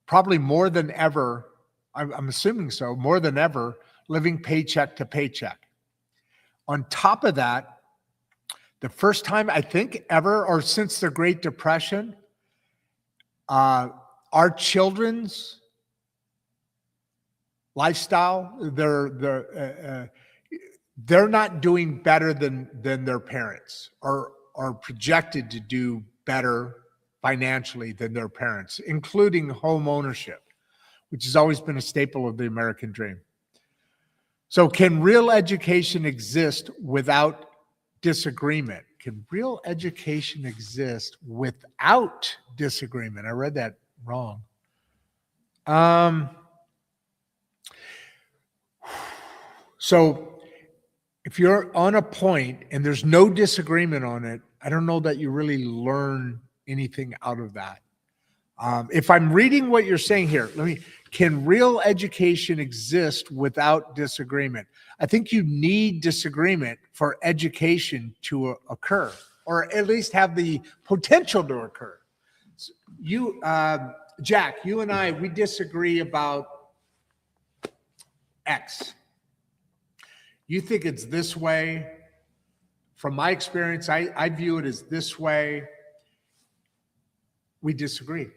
probably more than ever, I'm assuming so, more than ever, living paycheck to paycheck. On top of that, the first time I think ever, or since the Great Depression, our children's lifestyle, they're not doing better than their parents, or are projected to do better financially than their parents, including home ownership, which has always been a staple of the American dream. So can real education exist without disagreement? Can real education exist without disagreement? I read that wrong. So if you're on a point and there's no disagreement on it, I don't know that you really learn anything out of that. If I'm reading what you're saying here, can real education exist without disagreement? I think you need disagreement for education to occur, or at least have the potential to occur. So Jack, you and I, we disagree about X. You think it's this way. From my experience, I view it as this way. We disagree.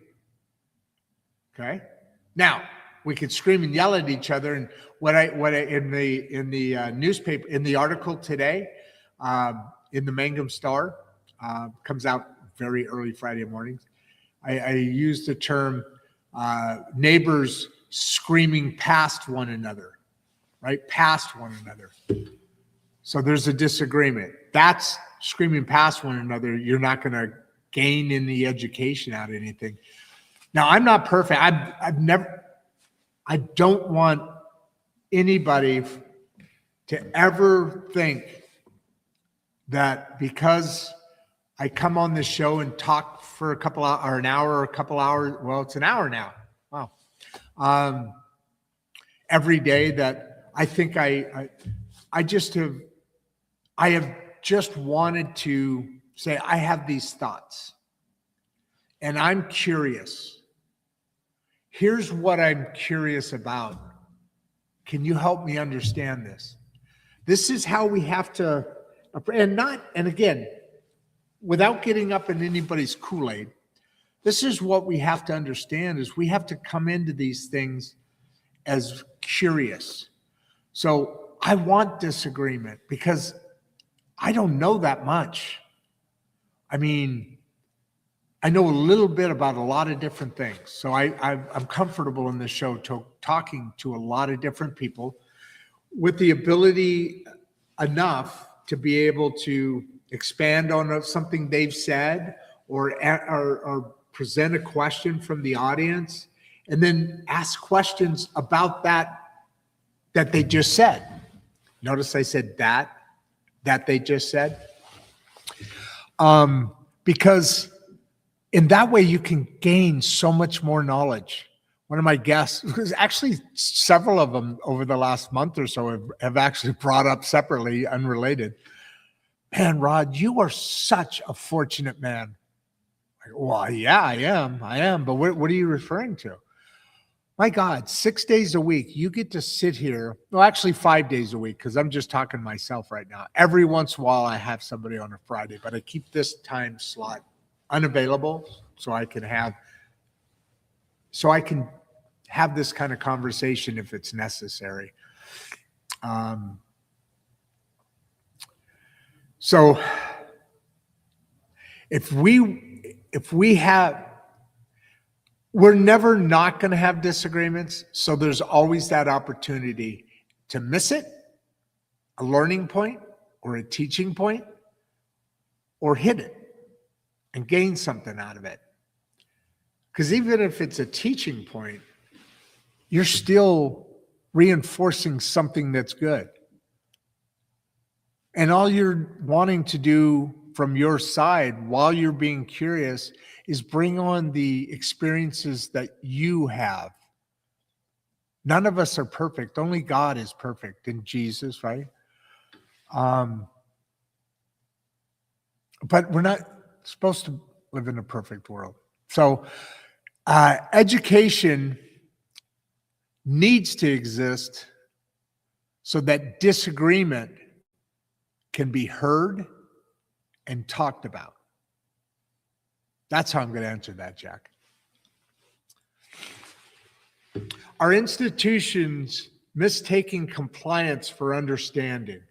Okay. Now we could scream and yell at each other. And what I in the newspaper, in the article today, in the Mangum Star, comes out very early Friday mornings. I used the term neighbors screaming past one another, right? Past one another. So there's a disagreement. That's screaming past one another. You're not going to gain any education out of anything. Now, I'm not perfect. I don't want anybody to ever think that because I come on this show and talk for a couple hours, or an hour, or a couple hours. Well, it's an hour now. Wow. Every day, that I think I have just wanted to say, I have these thoughts and I'm curious. Here's what I'm curious about. Can you help me understand this? This is how we have to, and again, without getting up in anybody's Kool-Aid, this is what we have to understand, is we have to come into these things as curious. So I want disagreement because I don't know that much. I mean, I know a little bit about a lot of different things. So I'm comfortable in this show talking to a lot of different people with the ability enough to be able to expand on something they've said, or present a question from the audience, and then ask questions about that they just said. Notice I said that they just said. Because in that way you can gain so much more knowledge. One of my guests, because actually several of them over the last month or so have actually brought up separately, unrelated. Man, Rod, you are such a fortunate man. Well, yeah, I am. But what are you referring to? My God, 6 days a week, you get to sit here. Well, actually 5 days a week, because I'm just talking to myself right now. Every once in a while, I have somebody on a Friday, but I keep this time slot unavailable so I can have this kind of conversation if it's necessary. So we're never not going to have disagreements. So there's always that opportunity to miss it, a learning point or a teaching point, or hit it and gain something out of it. Because even if it's a teaching point, you're still reinforcing something that's good. And all you're wanting to do from your side while you're being curious is bring on the experiences that you have. None of us are perfect. Only God is perfect in Jesus, right? But we're not supposed to live in a perfect world. So education needs to exist so that disagreement can be heard and talked about. That's how I'm going to answer that, Jack. Are institutions mistaking compliance for understanding?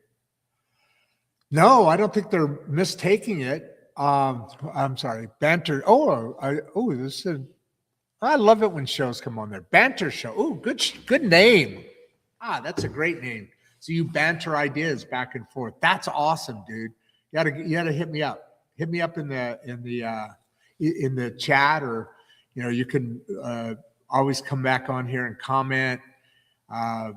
No, I don't think they're mistaking it. I'm sorry, banter. This is. I love it when shows come on there. Banter show. Oh, good name. That's a great name. So you banter ideas back and forth. That's awesome, dude. You gotta hit me up. Hit me up in the chat, or you can always come back on here and comment. My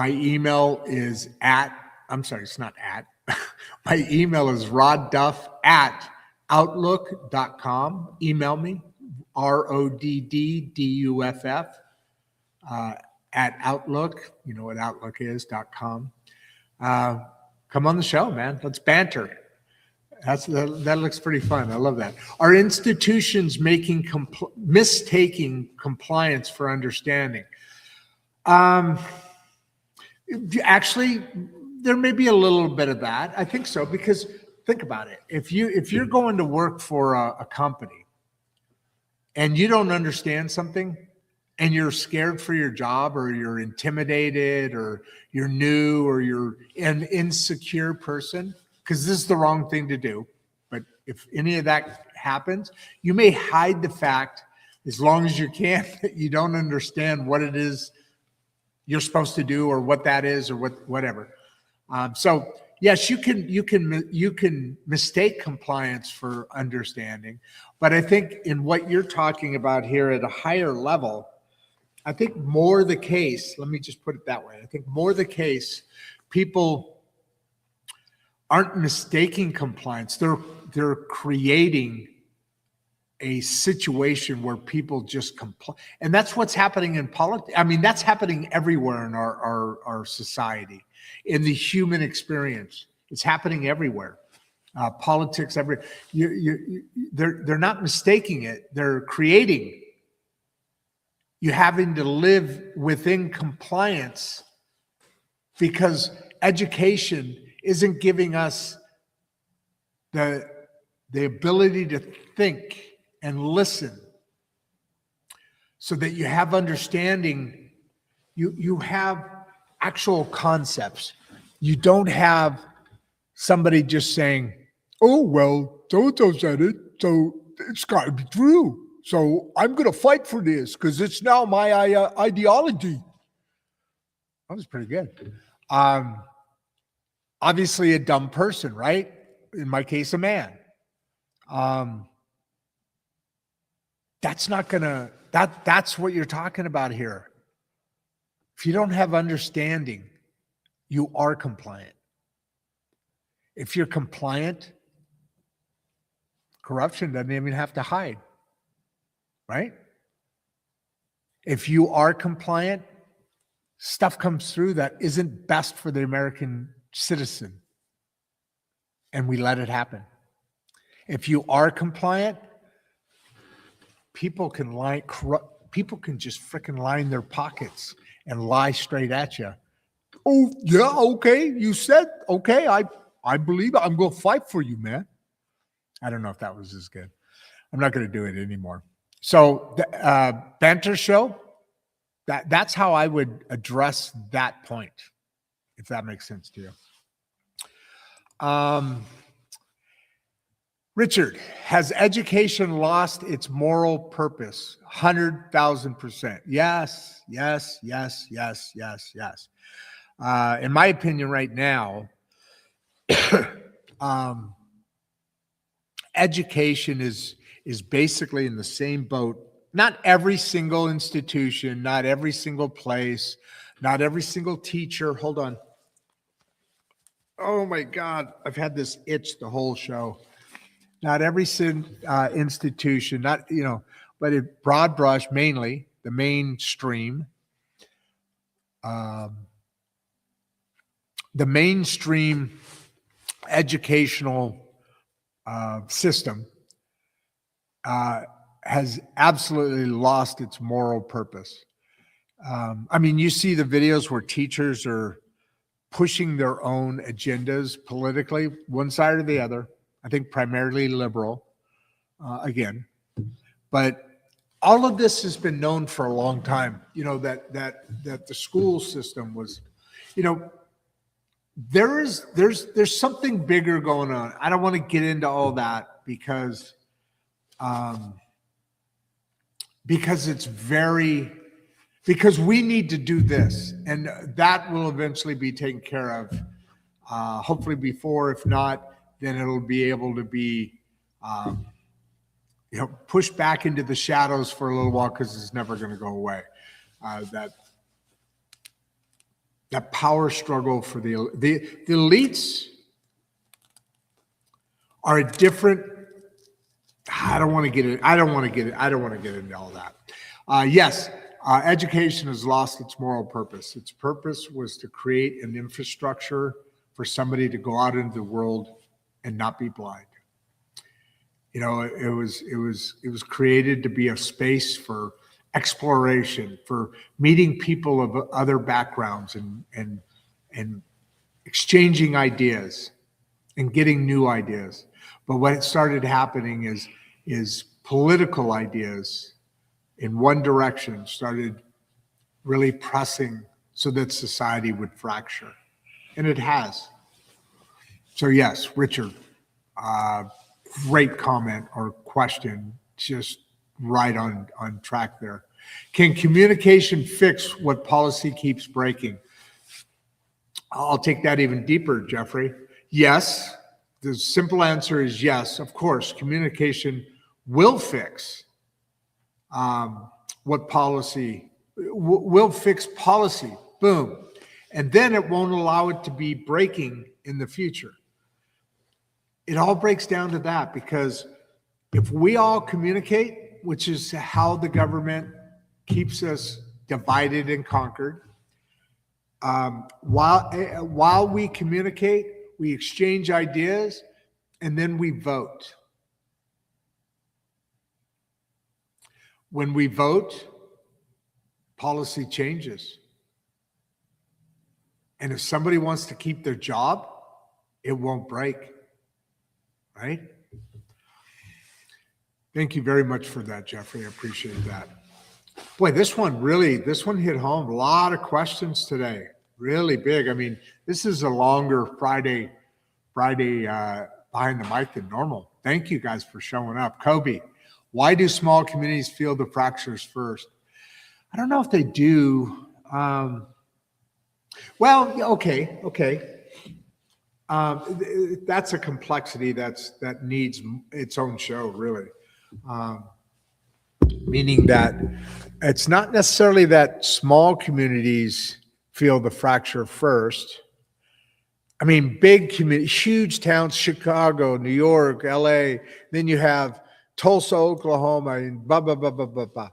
email is it's not at. My email is rodduff@outlook.com. Email me, RODDDUFF at Outlook. You know what Outlook is.com. Come on the show, man. Let's banter. That looks pretty fun. I love that. Are institutions mistaking compliance for understanding? Actually, there may be a little bit of that. I think so, because think about it. If you're going to work for a company and you don't understand something and you're scared for your job, or you're intimidated, or you're new, or you're an insecure person, because this is the wrong thing to do. But if any of that happens, you may hide the fact as long as you can that you don't understand what it is you're supposed to do, or what that is, or whatever. So yes, you can mistake compliance for understanding, but I think in what you're talking about here at a higher level, I think more the case, let me just put it that way. I think more the case, people aren't mistaking compliance. They're creating a situation where people just comply. And that's what's happening in politics. I mean, that's happening everywhere in our society, in the human experience. It's happening everywhere. Politics, they're not mistaking it. They're creating you having to live within compliance, because education isn't giving us the ability to think and listen so that you have understanding. You have actual concepts. You don't have somebody just saying, oh, well, so-and-so said it, so it's got to be true. So I'm going to fight for this because it's now my ideology. That was pretty good. Obviously a dumb person, right? In my case, a man. That's what you're talking about here. If you don't have understanding, you are compliant. If you're compliant, corruption doesn't even have to hide, right? If you are compliant, stuff comes through that isn't best for the American citizen, and we let it happen. If you are compliant, people can just freaking line their pockets and lie straight at you. Oh, yeah, okay, you said, okay, I believe it. I'm going to fight for you, man. I don't know if that was as good. I'm not going to do it anymore. So the banter show, that's how I would address that point, if that makes sense to you. Richard, has education lost its moral purpose? 100,000%. Yes. In my opinion right now, education is basically in the same boat. Not every single institution, not every single place, not every single teacher. Hold on. Oh my God, I've had this itch the whole show. Not every institution, not, but it broad brush, mainly the mainstream. The mainstream educational system has absolutely lost its moral purpose. You see the videos where teachers are pushing their own agendas politically, one side or the other. I think primarily liberal, again. But all of this has been known for a long time. That the school system was, there's something bigger going on. I don't want to get into all that because because we need to do this, and that will eventually be taken care of. Hopefully before, if not, then it'll be able to be, pushed back into the shadows for a little while because it's never going to go away. That power struggle for the elites are a different. I don't want to get into all that. Yes, education has lost its moral purpose. Its purpose was to create an infrastructure for somebody to go out into the world and not be blind. It was created to be a space for exploration, for meeting people of other backgrounds and exchanging ideas and getting new ideas. But what started happening is political ideas in one direction started really pressing so that society would fracture. And it has. So yes, Richard, great comment or question, just right on track there. Can communication fix what policy keeps breaking? I'll take that even deeper, Jeffrey. Yes, the simple answer is yes. Of course, communication will fix what policy, will fix policy, boom. And then it won't allow it to be breaking in the future. It all breaks down to that, because if we all communicate, which is how the government keeps us divided and conquered, while we communicate, we exchange ideas, and then we vote. When we vote, policy changes. And if somebody wants to keep their job, it won't break. Right? Thank you very much for that, Jeffrey. I appreciate that. Boy, this one hit home. A lot of questions today. Really big. This is a longer Friday behind the mic than normal. Thank you guys for showing up. Kobe, why do small communities feel the fractures first? I don't know if they do. Okay. That's a complexity that needs its own show, really. Meaning that it's not necessarily that small communities feel the fracture first. Big communities, huge towns, Chicago, New York, LA, then you have Tulsa, Oklahoma, and blah, blah, blah, blah, blah, blah.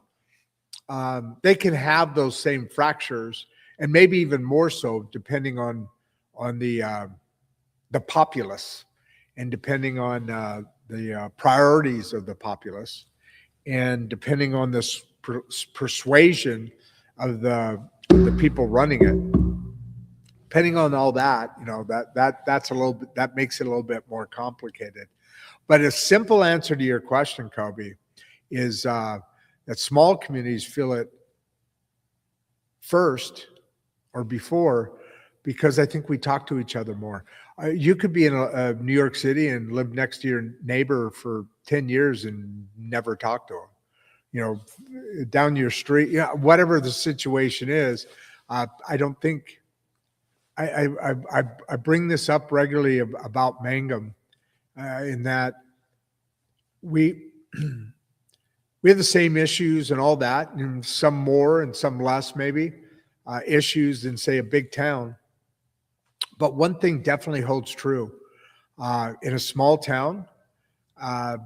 They can have those same fractures, and maybe even more so, depending on the populace, and depending on the priorities of the populace, and depending on this persuasion of the people running it. Depending on all that, that's a little bit, that makes it a little bit more complicated. But a simple answer to your question, Kobe, is that small communities feel it first or before, because I think we talk to each other more. You could be in New York City and live next to your neighbor for 10 years and never talk to him. Down your street, whatever the situation is. I don't think I bring this up regularly about Mangum, in that we we have the same issues and all that, and some more and some less, maybe issues than, say, a big town. But one thing definitely holds true. In a small town, uh,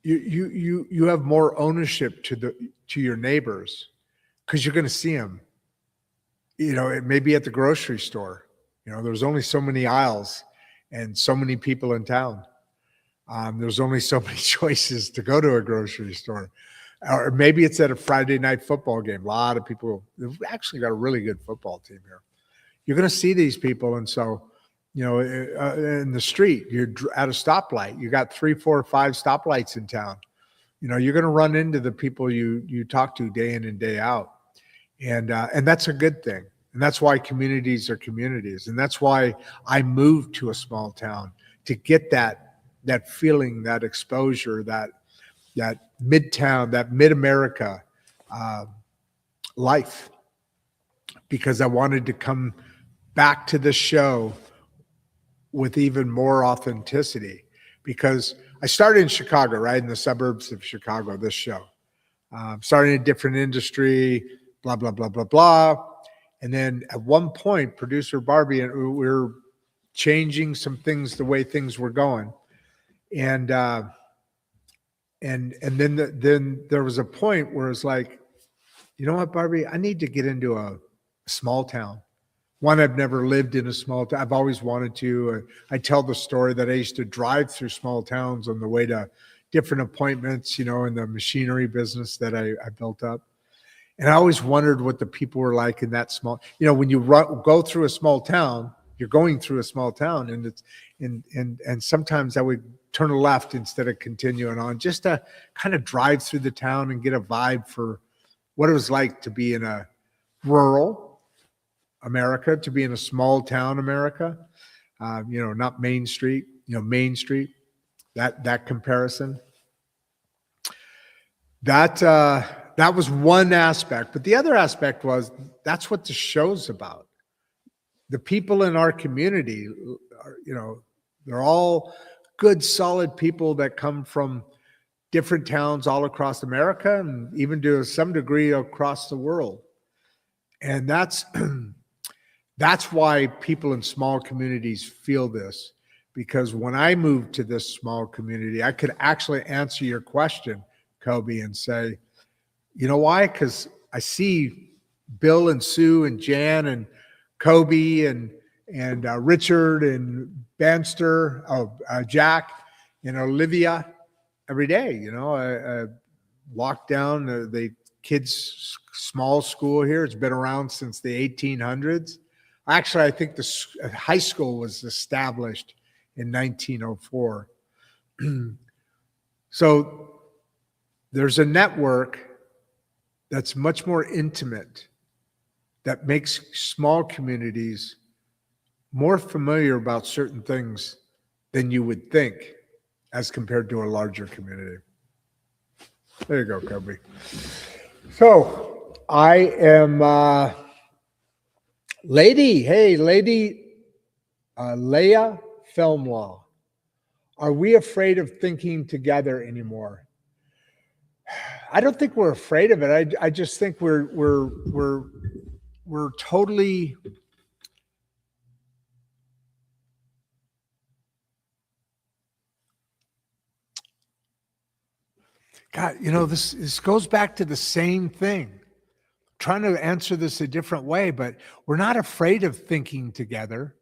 you have more ownership to your neighbors because you're going to see them. It may be at the grocery store. There's only so many aisles and so many people in town. There's only so many choices to go to a grocery store. Or maybe it's at a Friday night football game. A lot of people, we've actually got a really good football team here. You're going to see these people. And so, in the street, you're at a stoplight. You got 3, 4, 5 stoplights in town. You're going to run into the people you talk to day in and day out. And that's a good thing. And that's why communities are communities. And that's why I moved to a small town, to get that feeling, that exposure, that midtown, that mid-America life, because I wanted to come back to the show with even more authenticity, because I started in Chicago, right in the suburbs of Chicago, this show. Starting a different industry, blah, blah, blah, blah, blah. And then at one point, producer Barbie and we were changing some things, the way things were going. And then there was a point where it's like, you know what, Barbie, I need to get into a small town. One, I've never lived in a small town. I've always wanted to. I tell the story that I used to drive through small towns on the way to different appointments, in the machinery business that I built up. And I always wondered what the people were like in that small, when you go through a small town, you're going through a small town, and it's and sometimes I would turn a left instead of continuing on, just to kind of drive through the town and get a vibe for what it was like to be in a rural America, to be in a small town America, not Main Street, Main Street, that comparison. That was one aspect, but the other aspect was that's what the show's about. The people in our community are, they're all good, solid people that come from different towns all across America and even to some degree across the world. And that's why people in small communities feel this, because when I moved to this small community, I could actually answer your question, Kobe, and say, you know why? Because I see Bill and Sue and Jan and Kobe and Richard and Banster, Jack and Olivia every day. I walk down the kids' small school here. It's been around since the 1800s. Actually, I think the high school was established in 1904. So there's a network that's much more intimate, that makes small communities more familiar about certain things than you would think as compared to a larger community. There you go, Kobe. So I am Lady Leah Filmlaw. Are we afraid of thinking together anymore? I don't think we're afraid of it. I just think we're totally God, this goes back to the same thing. I'm trying to answer this a different way, but we're not afraid of thinking together.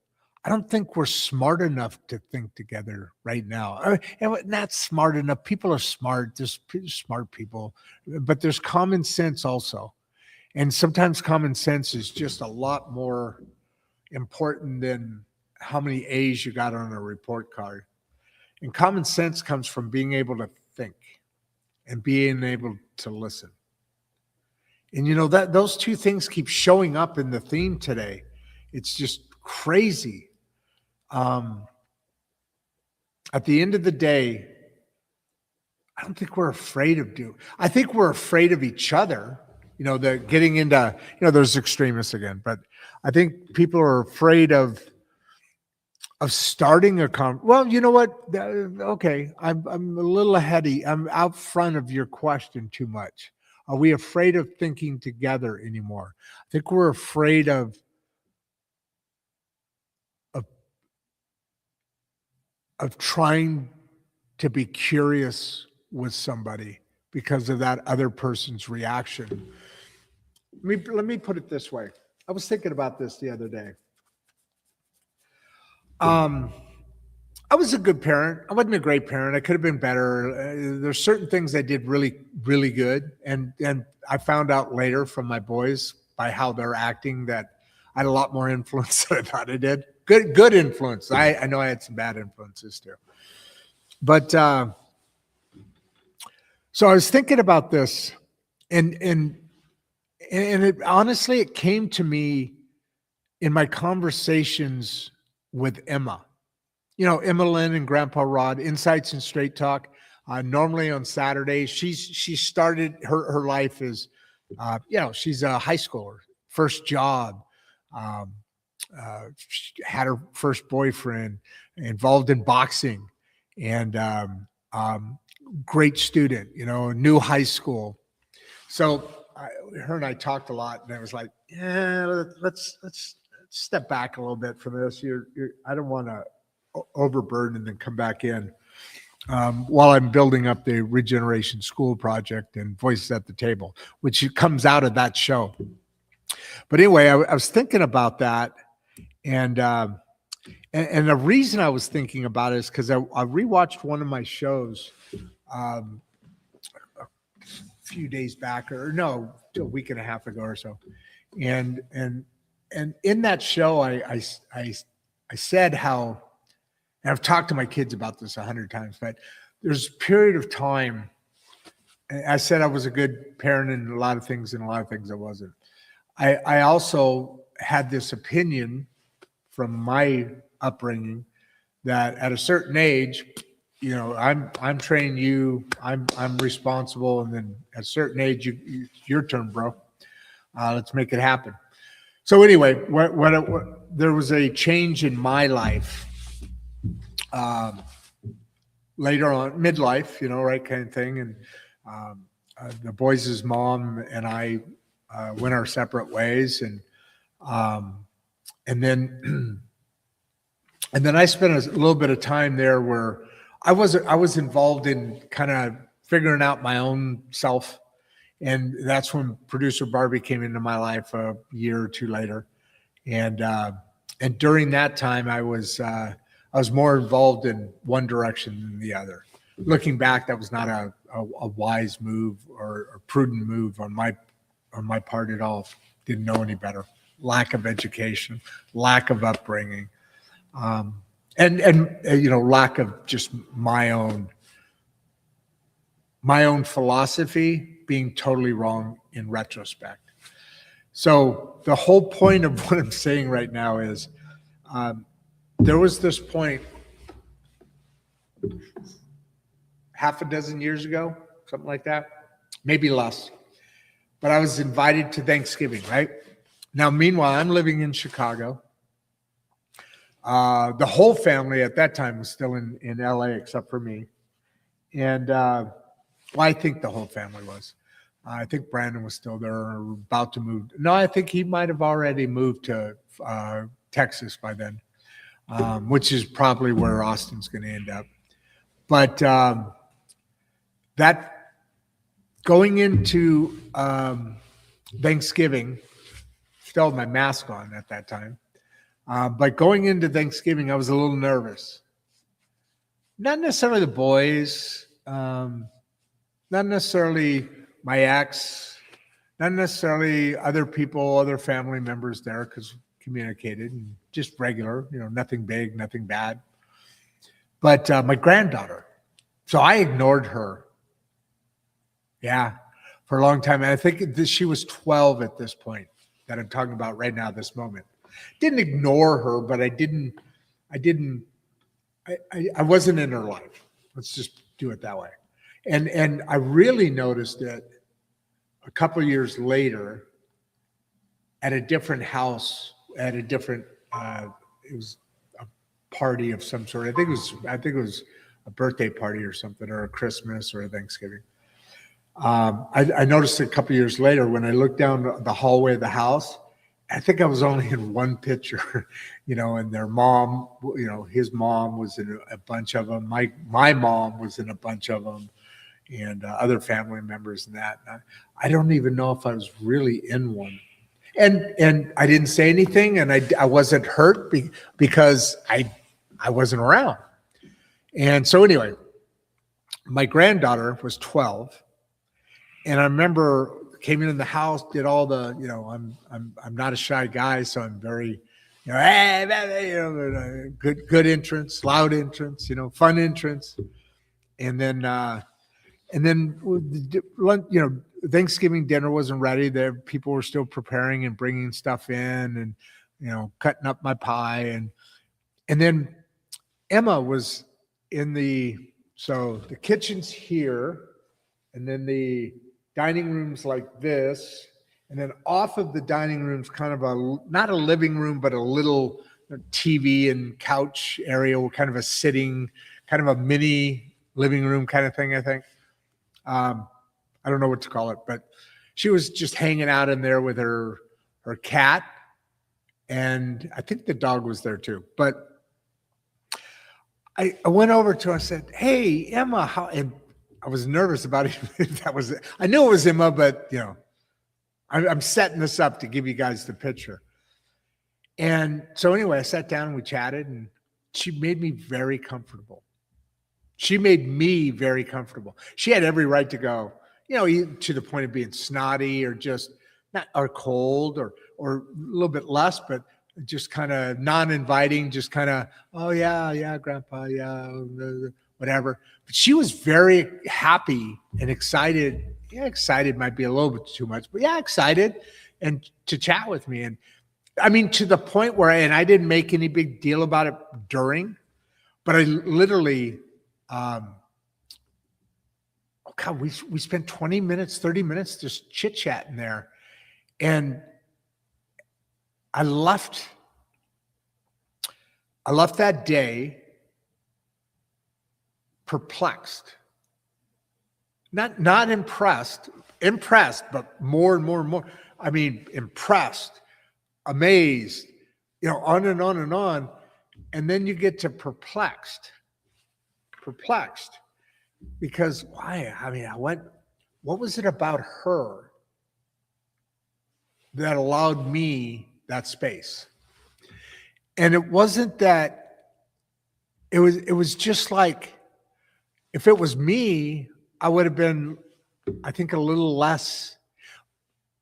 I don't think we're smart enough to think together right now. And not smart enough. People are smart. There's smart people, but there's common sense also. And sometimes common sense is just a lot more important than how many A's you got on a report card. And common sense comes from being able to think and being able to listen. And that those two things keep showing up in the theme today. It's just crazy. At the end of the day, I don't think we're afraid of I think we're afraid of each other. The getting into, there's extremists again, but I think people are afraid of of starting a well, you know what? Okay, I'm a little aheady. I'm out front of your question too much. Are we afraid of thinking together anymore? I think we're afraid of of trying to be curious with somebody because of that other person's reaction. Let me put it this way. I was thinking about this the other day. Um, I was a good parent. I wasn't a great parent. I could have been better. There's certain things I did really, really good, and I found out later from my boys by how they're acting that I had a lot more influence than I thought I did. Good influence. I know I had some bad influences too, but so I was thinking about this, and it honestly it came to me in my conversations with Emma. You know, Emma Lynn and Grandpa Rod, Insights and Straight Talk. Normally on Saturdays, she started her life as, she's a high schooler, first job, um, she had her first boyfriend, involved in boxing, and great student. You know, new high school. So her and I talked a lot, and I was like, yeah, let's step back a little bit from this. I don't want to overburden and then come back in while I'm building up the Regeneration School project and Voices at the Table, which comes out of that show. But anyway, I was thinking about that, and the reason I was thinking about it is because I rewatched one of my shows um, a few days back, or no, a week and a half ago or so, and in that show, I said how. And I've talked to my kids about this 100 times, but there's a period of time. I said I was a good parent in a lot of things, and a lot of things I wasn't. I also had this opinion from my upbringing that at a certain age, you know, I'm training you, I'm responsible, and then at a certain age, your turn, bro. Let's make it happen. So anyway, there was a change in my life. Later on, midlife, you know, right, kind of thing. And the boys' mom and I went our separate ways, and then and then I spent a little bit of time there where I was involved in kind of figuring out my own self, and that's when producer Barbie came into my life a year or two later, and during that time I was more involved in one direction than the other. Looking back, that was not a wise move or prudent move on my part at all. Didn't know any better. Lack of education, lack of upbringing, and you know, lack of just my own philosophy being totally wrong in retrospect. So the whole point of what I'm saying right now is there was this point half a dozen years ago, something like that, maybe less. But I was invited to Thanksgiving, right? Now, meanwhile, I'm living in Chicago. The whole family at that time was still in LA except for me. And well, I think the whole family was. I think Brandon was still there, or about to move. No, I think he might have already moved to Texas by then, which is probably where Austin's going to end up. But that going into Thanksgiving, still had my mask on at that time. But going into Thanksgiving, I was a little nervous. Not necessarily the boys, not necessarily my ex, not necessarily other people, other family members there, because communicated and just regular, you know, nothing big, nothing bad. But my granddaughter. So I ignored her. Yeah, for a long time. And I think she was 12 at this point that I'm talking about right now, this moment. Didn't ignore her, but I wasn't in her life. Let's just do it that way. And I really noticed it a couple of years later at a different house, at a different, it was party of some sort. I think it was a birthday party or something, or a Christmas or a Thanksgiving. I noticed a couple years later when I looked down the hallway of the house, I think I was only in one picture, and their mom, his mom was in a bunch of them. My mom was in a bunch of them, and other family members and that. And I don't even know if I was really in one. And I didn't say anything, and I wasn't hurt because I wasn't around. And so anyway, my granddaughter was 12. And I remember came in the house, did all the, I'm not a shy guy, so I'm very, good entrance, loud entrance, fun entrance, and then Thanksgiving dinner wasn't ready. There, people were still preparing and bringing stuff in, and cutting up my pie, and then Emma was in the kitchen's here, and then the dining room's like this, and then off of the dining room's kind of not a living room, but a little TV and couch area, kind of a sitting, kind of a mini living room kind of thing, I think. I don't know what to call it, but she was just hanging out in there with her cat, and I think the dog was there too. But I went over to her, I said, "Hey, Emma, how?" And I was nervous about it. That was it. I knew it was Emma, but I'm setting this up to give you guys the picture. And so anyway, I sat down and we chatted, and she made me very comfortable. She made me very comfortable. She had every right to go, to the point of being snotty or just not, or cold or a little bit less, but just kind of non-inviting, just kind of, oh yeah, grandpa, yeah, whatever. But she was very happy and excited. Yeah, excited might be a little bit too much, but yeah, excited and to chat with me. And I mean, to the point where, and I didn't make any big deal about it during, but I literally, we spent 20 minutes, 30 minutes just chit-chatting there. And I left that day perplexed, not impressed, but more and more and more. I mean, impressed, amazed, on and on and on. And then you get to perplexed because why? I mean, what was it about her that allowed me that space? And it wasn't that, it was just like, if it was me, I would have been, I think, a little less.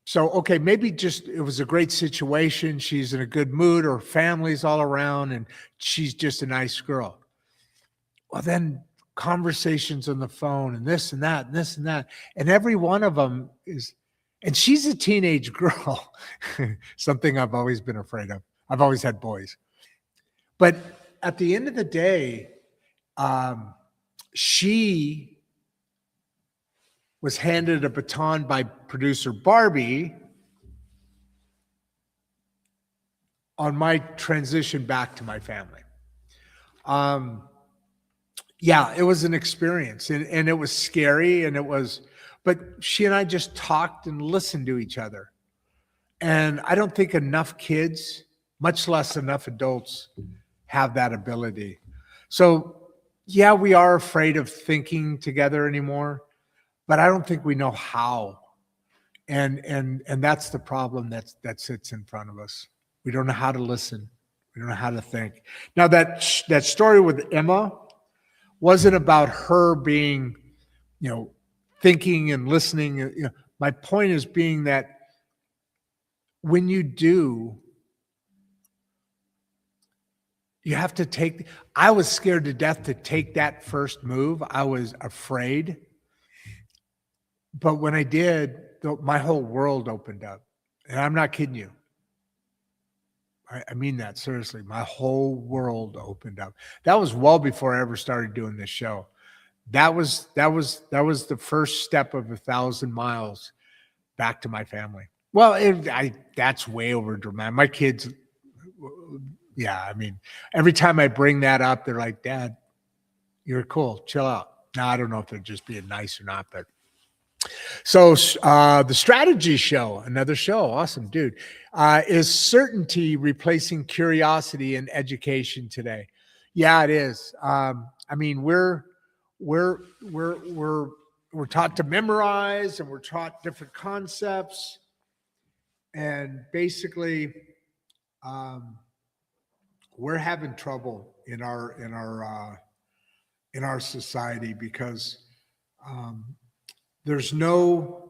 So, okay, maybe just, it was a great situation. She's in a good mood, her family's all around, and she's just a nice girl. Well, then conversations on the phone and this and that and this and that. And every one of them is, and she's a teenage girl, something I've always been afraid of. I've always had boys. But at the end of the day, she was handed a baton by producer Barbie on my transition back to my family. Yeah, it was an experience, and it was scary, but she and I just talked and listened to each other. And I don't think enough kids, much less enough adults, have that ability. So yeah, we are afraid of thinking together anymore, but I don't think we know how. And that's the problem that sits in front of us. We don't know how to listen. We don't know how to think. Now that story with Emma wasn't about her being, thinking and listening. My point is being that when you do, you have to I was scared to death to take that first move. I was afraid. But when I did, my whole world opened up. And I'm not kidding you. I mean that seriously. My whole world opened up. That was well before I ever started doing this show. That was the first step of 1,000 miles back to my family. Well, that's way over dramatic. My kids Yeah, I mean, every time I bring that up, they're like, Dad, you're cool. Chill out. Now, I don't know if they're just being nice or not, but so the strategy show, another show, awesome, dude, is certainty replacing curiosity in education today? Yeah, it is. I mean, we're we're we're taught to memorize, and we're taught different concepts, and basically, um, we're having trouble in our society because um, there's no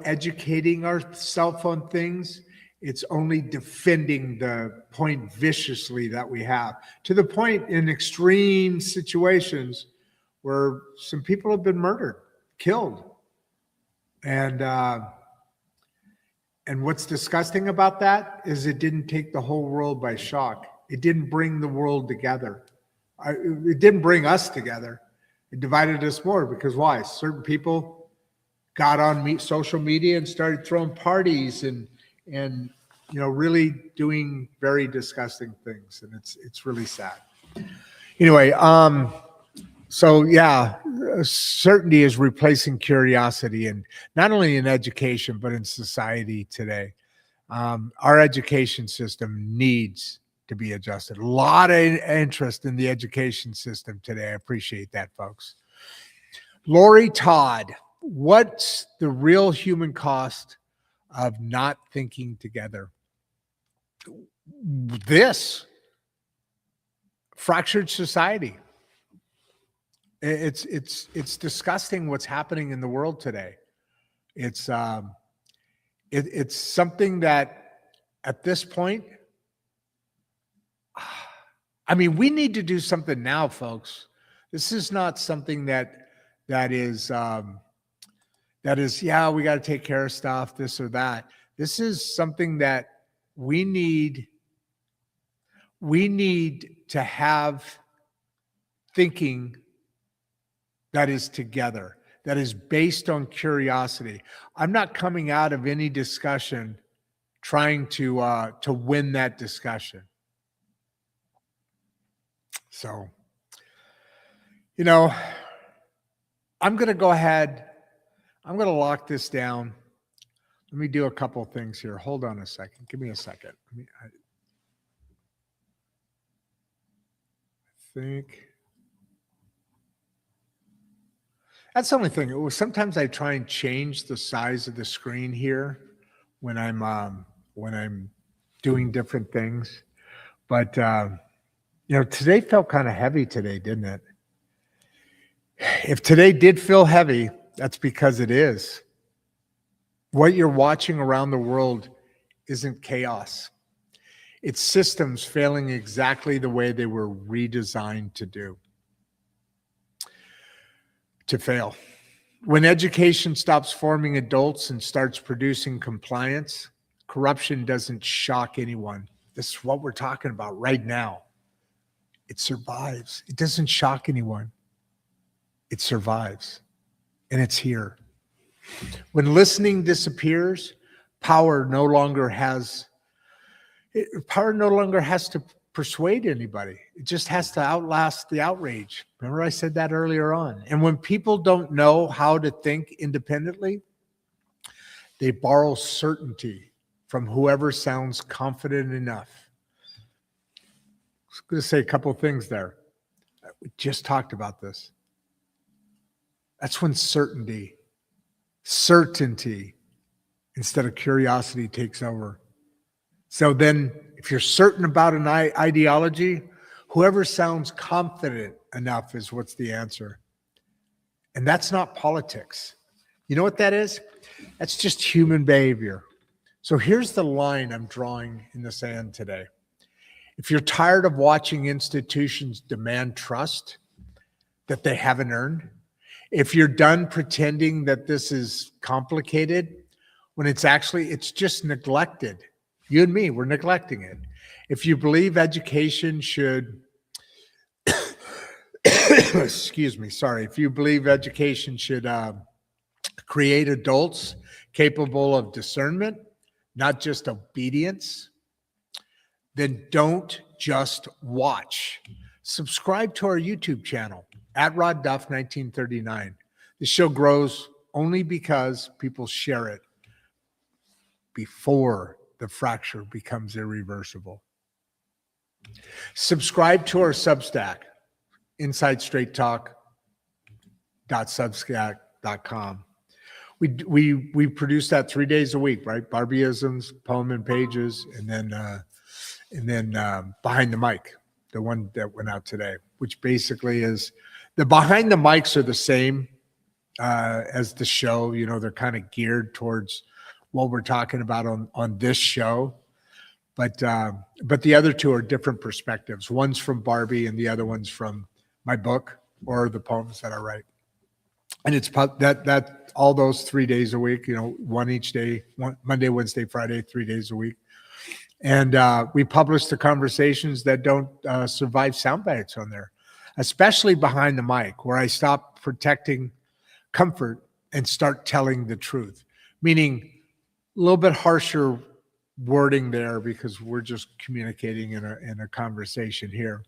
educating ourselves on things. It's only defending the point viciously that we have, to the point in extreme situations where some people have been murdered, killed. And what's disgusting about that is it didn't take the whole world by shock. It didn't bring the world together. It didn't bring us together. It divided us more because why? Certain people got on social media and started throwing parties and really doing very disgusting things, and it's really sad. Anyway, so yeah, certainty is replacing curiosity, and not only in education but in society today. Our education system needs to be adjusted. A lot of interest in the education system today. I appreciate that, folks. Lori Todd, what's the real human cost of not thinking together? This fractured society. It's disgusting what's happening in the world today. It's something that at this point, I mean, we need to do something now, folks. This is not something that is yeah, we got to take care of stuff, this or that. This is something that we need to have thinking that is together, that is based on curiosity. I'm not coming out of any discussion trying to win that discussion. So, I'm going to go ahead. I'm going to lock this down. Let me do a couple of things here. Hold on a second. Give me a second. I think that's the only thing. Sometimes I try and change the size of the screen here when I'm doing different things. But today felt kind of heavy today, didn't it? If today did feel heavy, that's because it is. What you're watching around the world isn't chaos. It's systems failing exactly the way they were redesigned to fail. When education stops forming adults and starts producing compliance, corruption doesn't shock anyone. This is what we're talking about right now. It survives. It doesn't shock anyone. It survives. And it's here. When listening disappears, power no longer has to persuade anybody. It just has to outlast the outrage. Remember I said that earlier on. And when people don't know how to think independently, they borrow certainty from whoever sounds confident enough. I was going to say a couple of things there. We just talked about this. That's when certainty instead of curiosity takes over. So then if you're certain about an ideology, whoever sounds confident enough is what's the answer. And that's not politics. You know what that is? That's just human behavior. So here's the line I'm drawing in the sand today. If you're tired of watching institutions demand trust that they haven't earned, if you're done pretending that this is complicated, when it's just neglected. You and me, we're neglecting it. If you believe education should, excuse me, sorry. If you believe education should create adults capable of discernment, not just obedience, then don't just watch. Subscribe to our YouTube channel at Rod Duff 1939. The show grows only because people share it before the fracture becomes irreversible. Subscribe to our Substack, insidestraighttalk.substack.com. We produce that 3 days a week, right? Barbieisms, poem and pages, and then behind the mic, the one that went out today, which basically is the behind the mics are the same as the show. You know, they're kind of geared towards what we're talking about on this show, but the other two are different perspectives. One's from Barbie, and the other one's from my book or the poems that I write. And it's that all those 3 days a week, you know, one each day, Monday, Wednesday, Friday, 3 days a week. And we publish the conversations that don't survive sound bites on there, especially behind the mic, where I stop protecting comfort and start telling the truth, meaning a little bit harsher wording there because we're just communicating in a conversation here.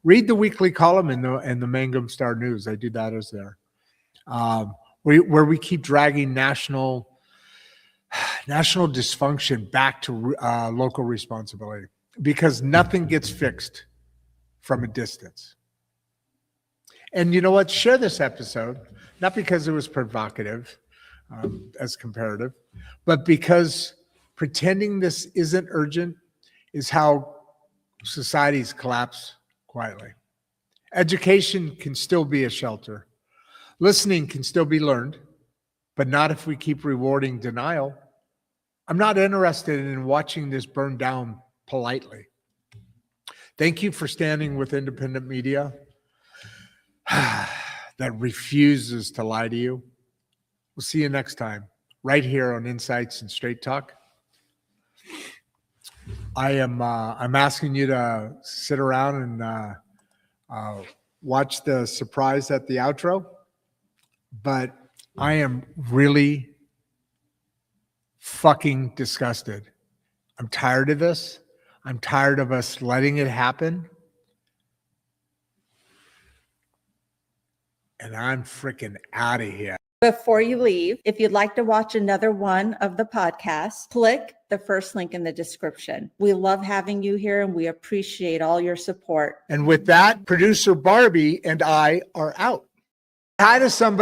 Read the weekly column in the Mangum Star News. I do that as there. Where we keep dragging national dysfunction back to local responsibility, because nothing gets fixed from a distance. And you know what? Share this episode, not because it was provocative as comparative, but because pretending this isn't urgent is how societies collapse quietly. Education can still be a shelter. Listening can still be learned, but not if we keep rewarding denial. I'm not interested in watching this burn down politely. Thank you for standing with independent media that refuses to lie to you. We'll see you next time, right here on Insights and Straight Talk. I'm asking you to sit around and watch the surprise at the outro. But I am really fucking disgusted. I'm tired of this. I'm tired of us letting it happen. And I'm freaking out of here. Before you leave, if you'd like to watch another one of the podcasts, click the first link in the description. We love having you here, and we appreciate all your support. And with that, producer Barbie and I are out. Hi to somebody.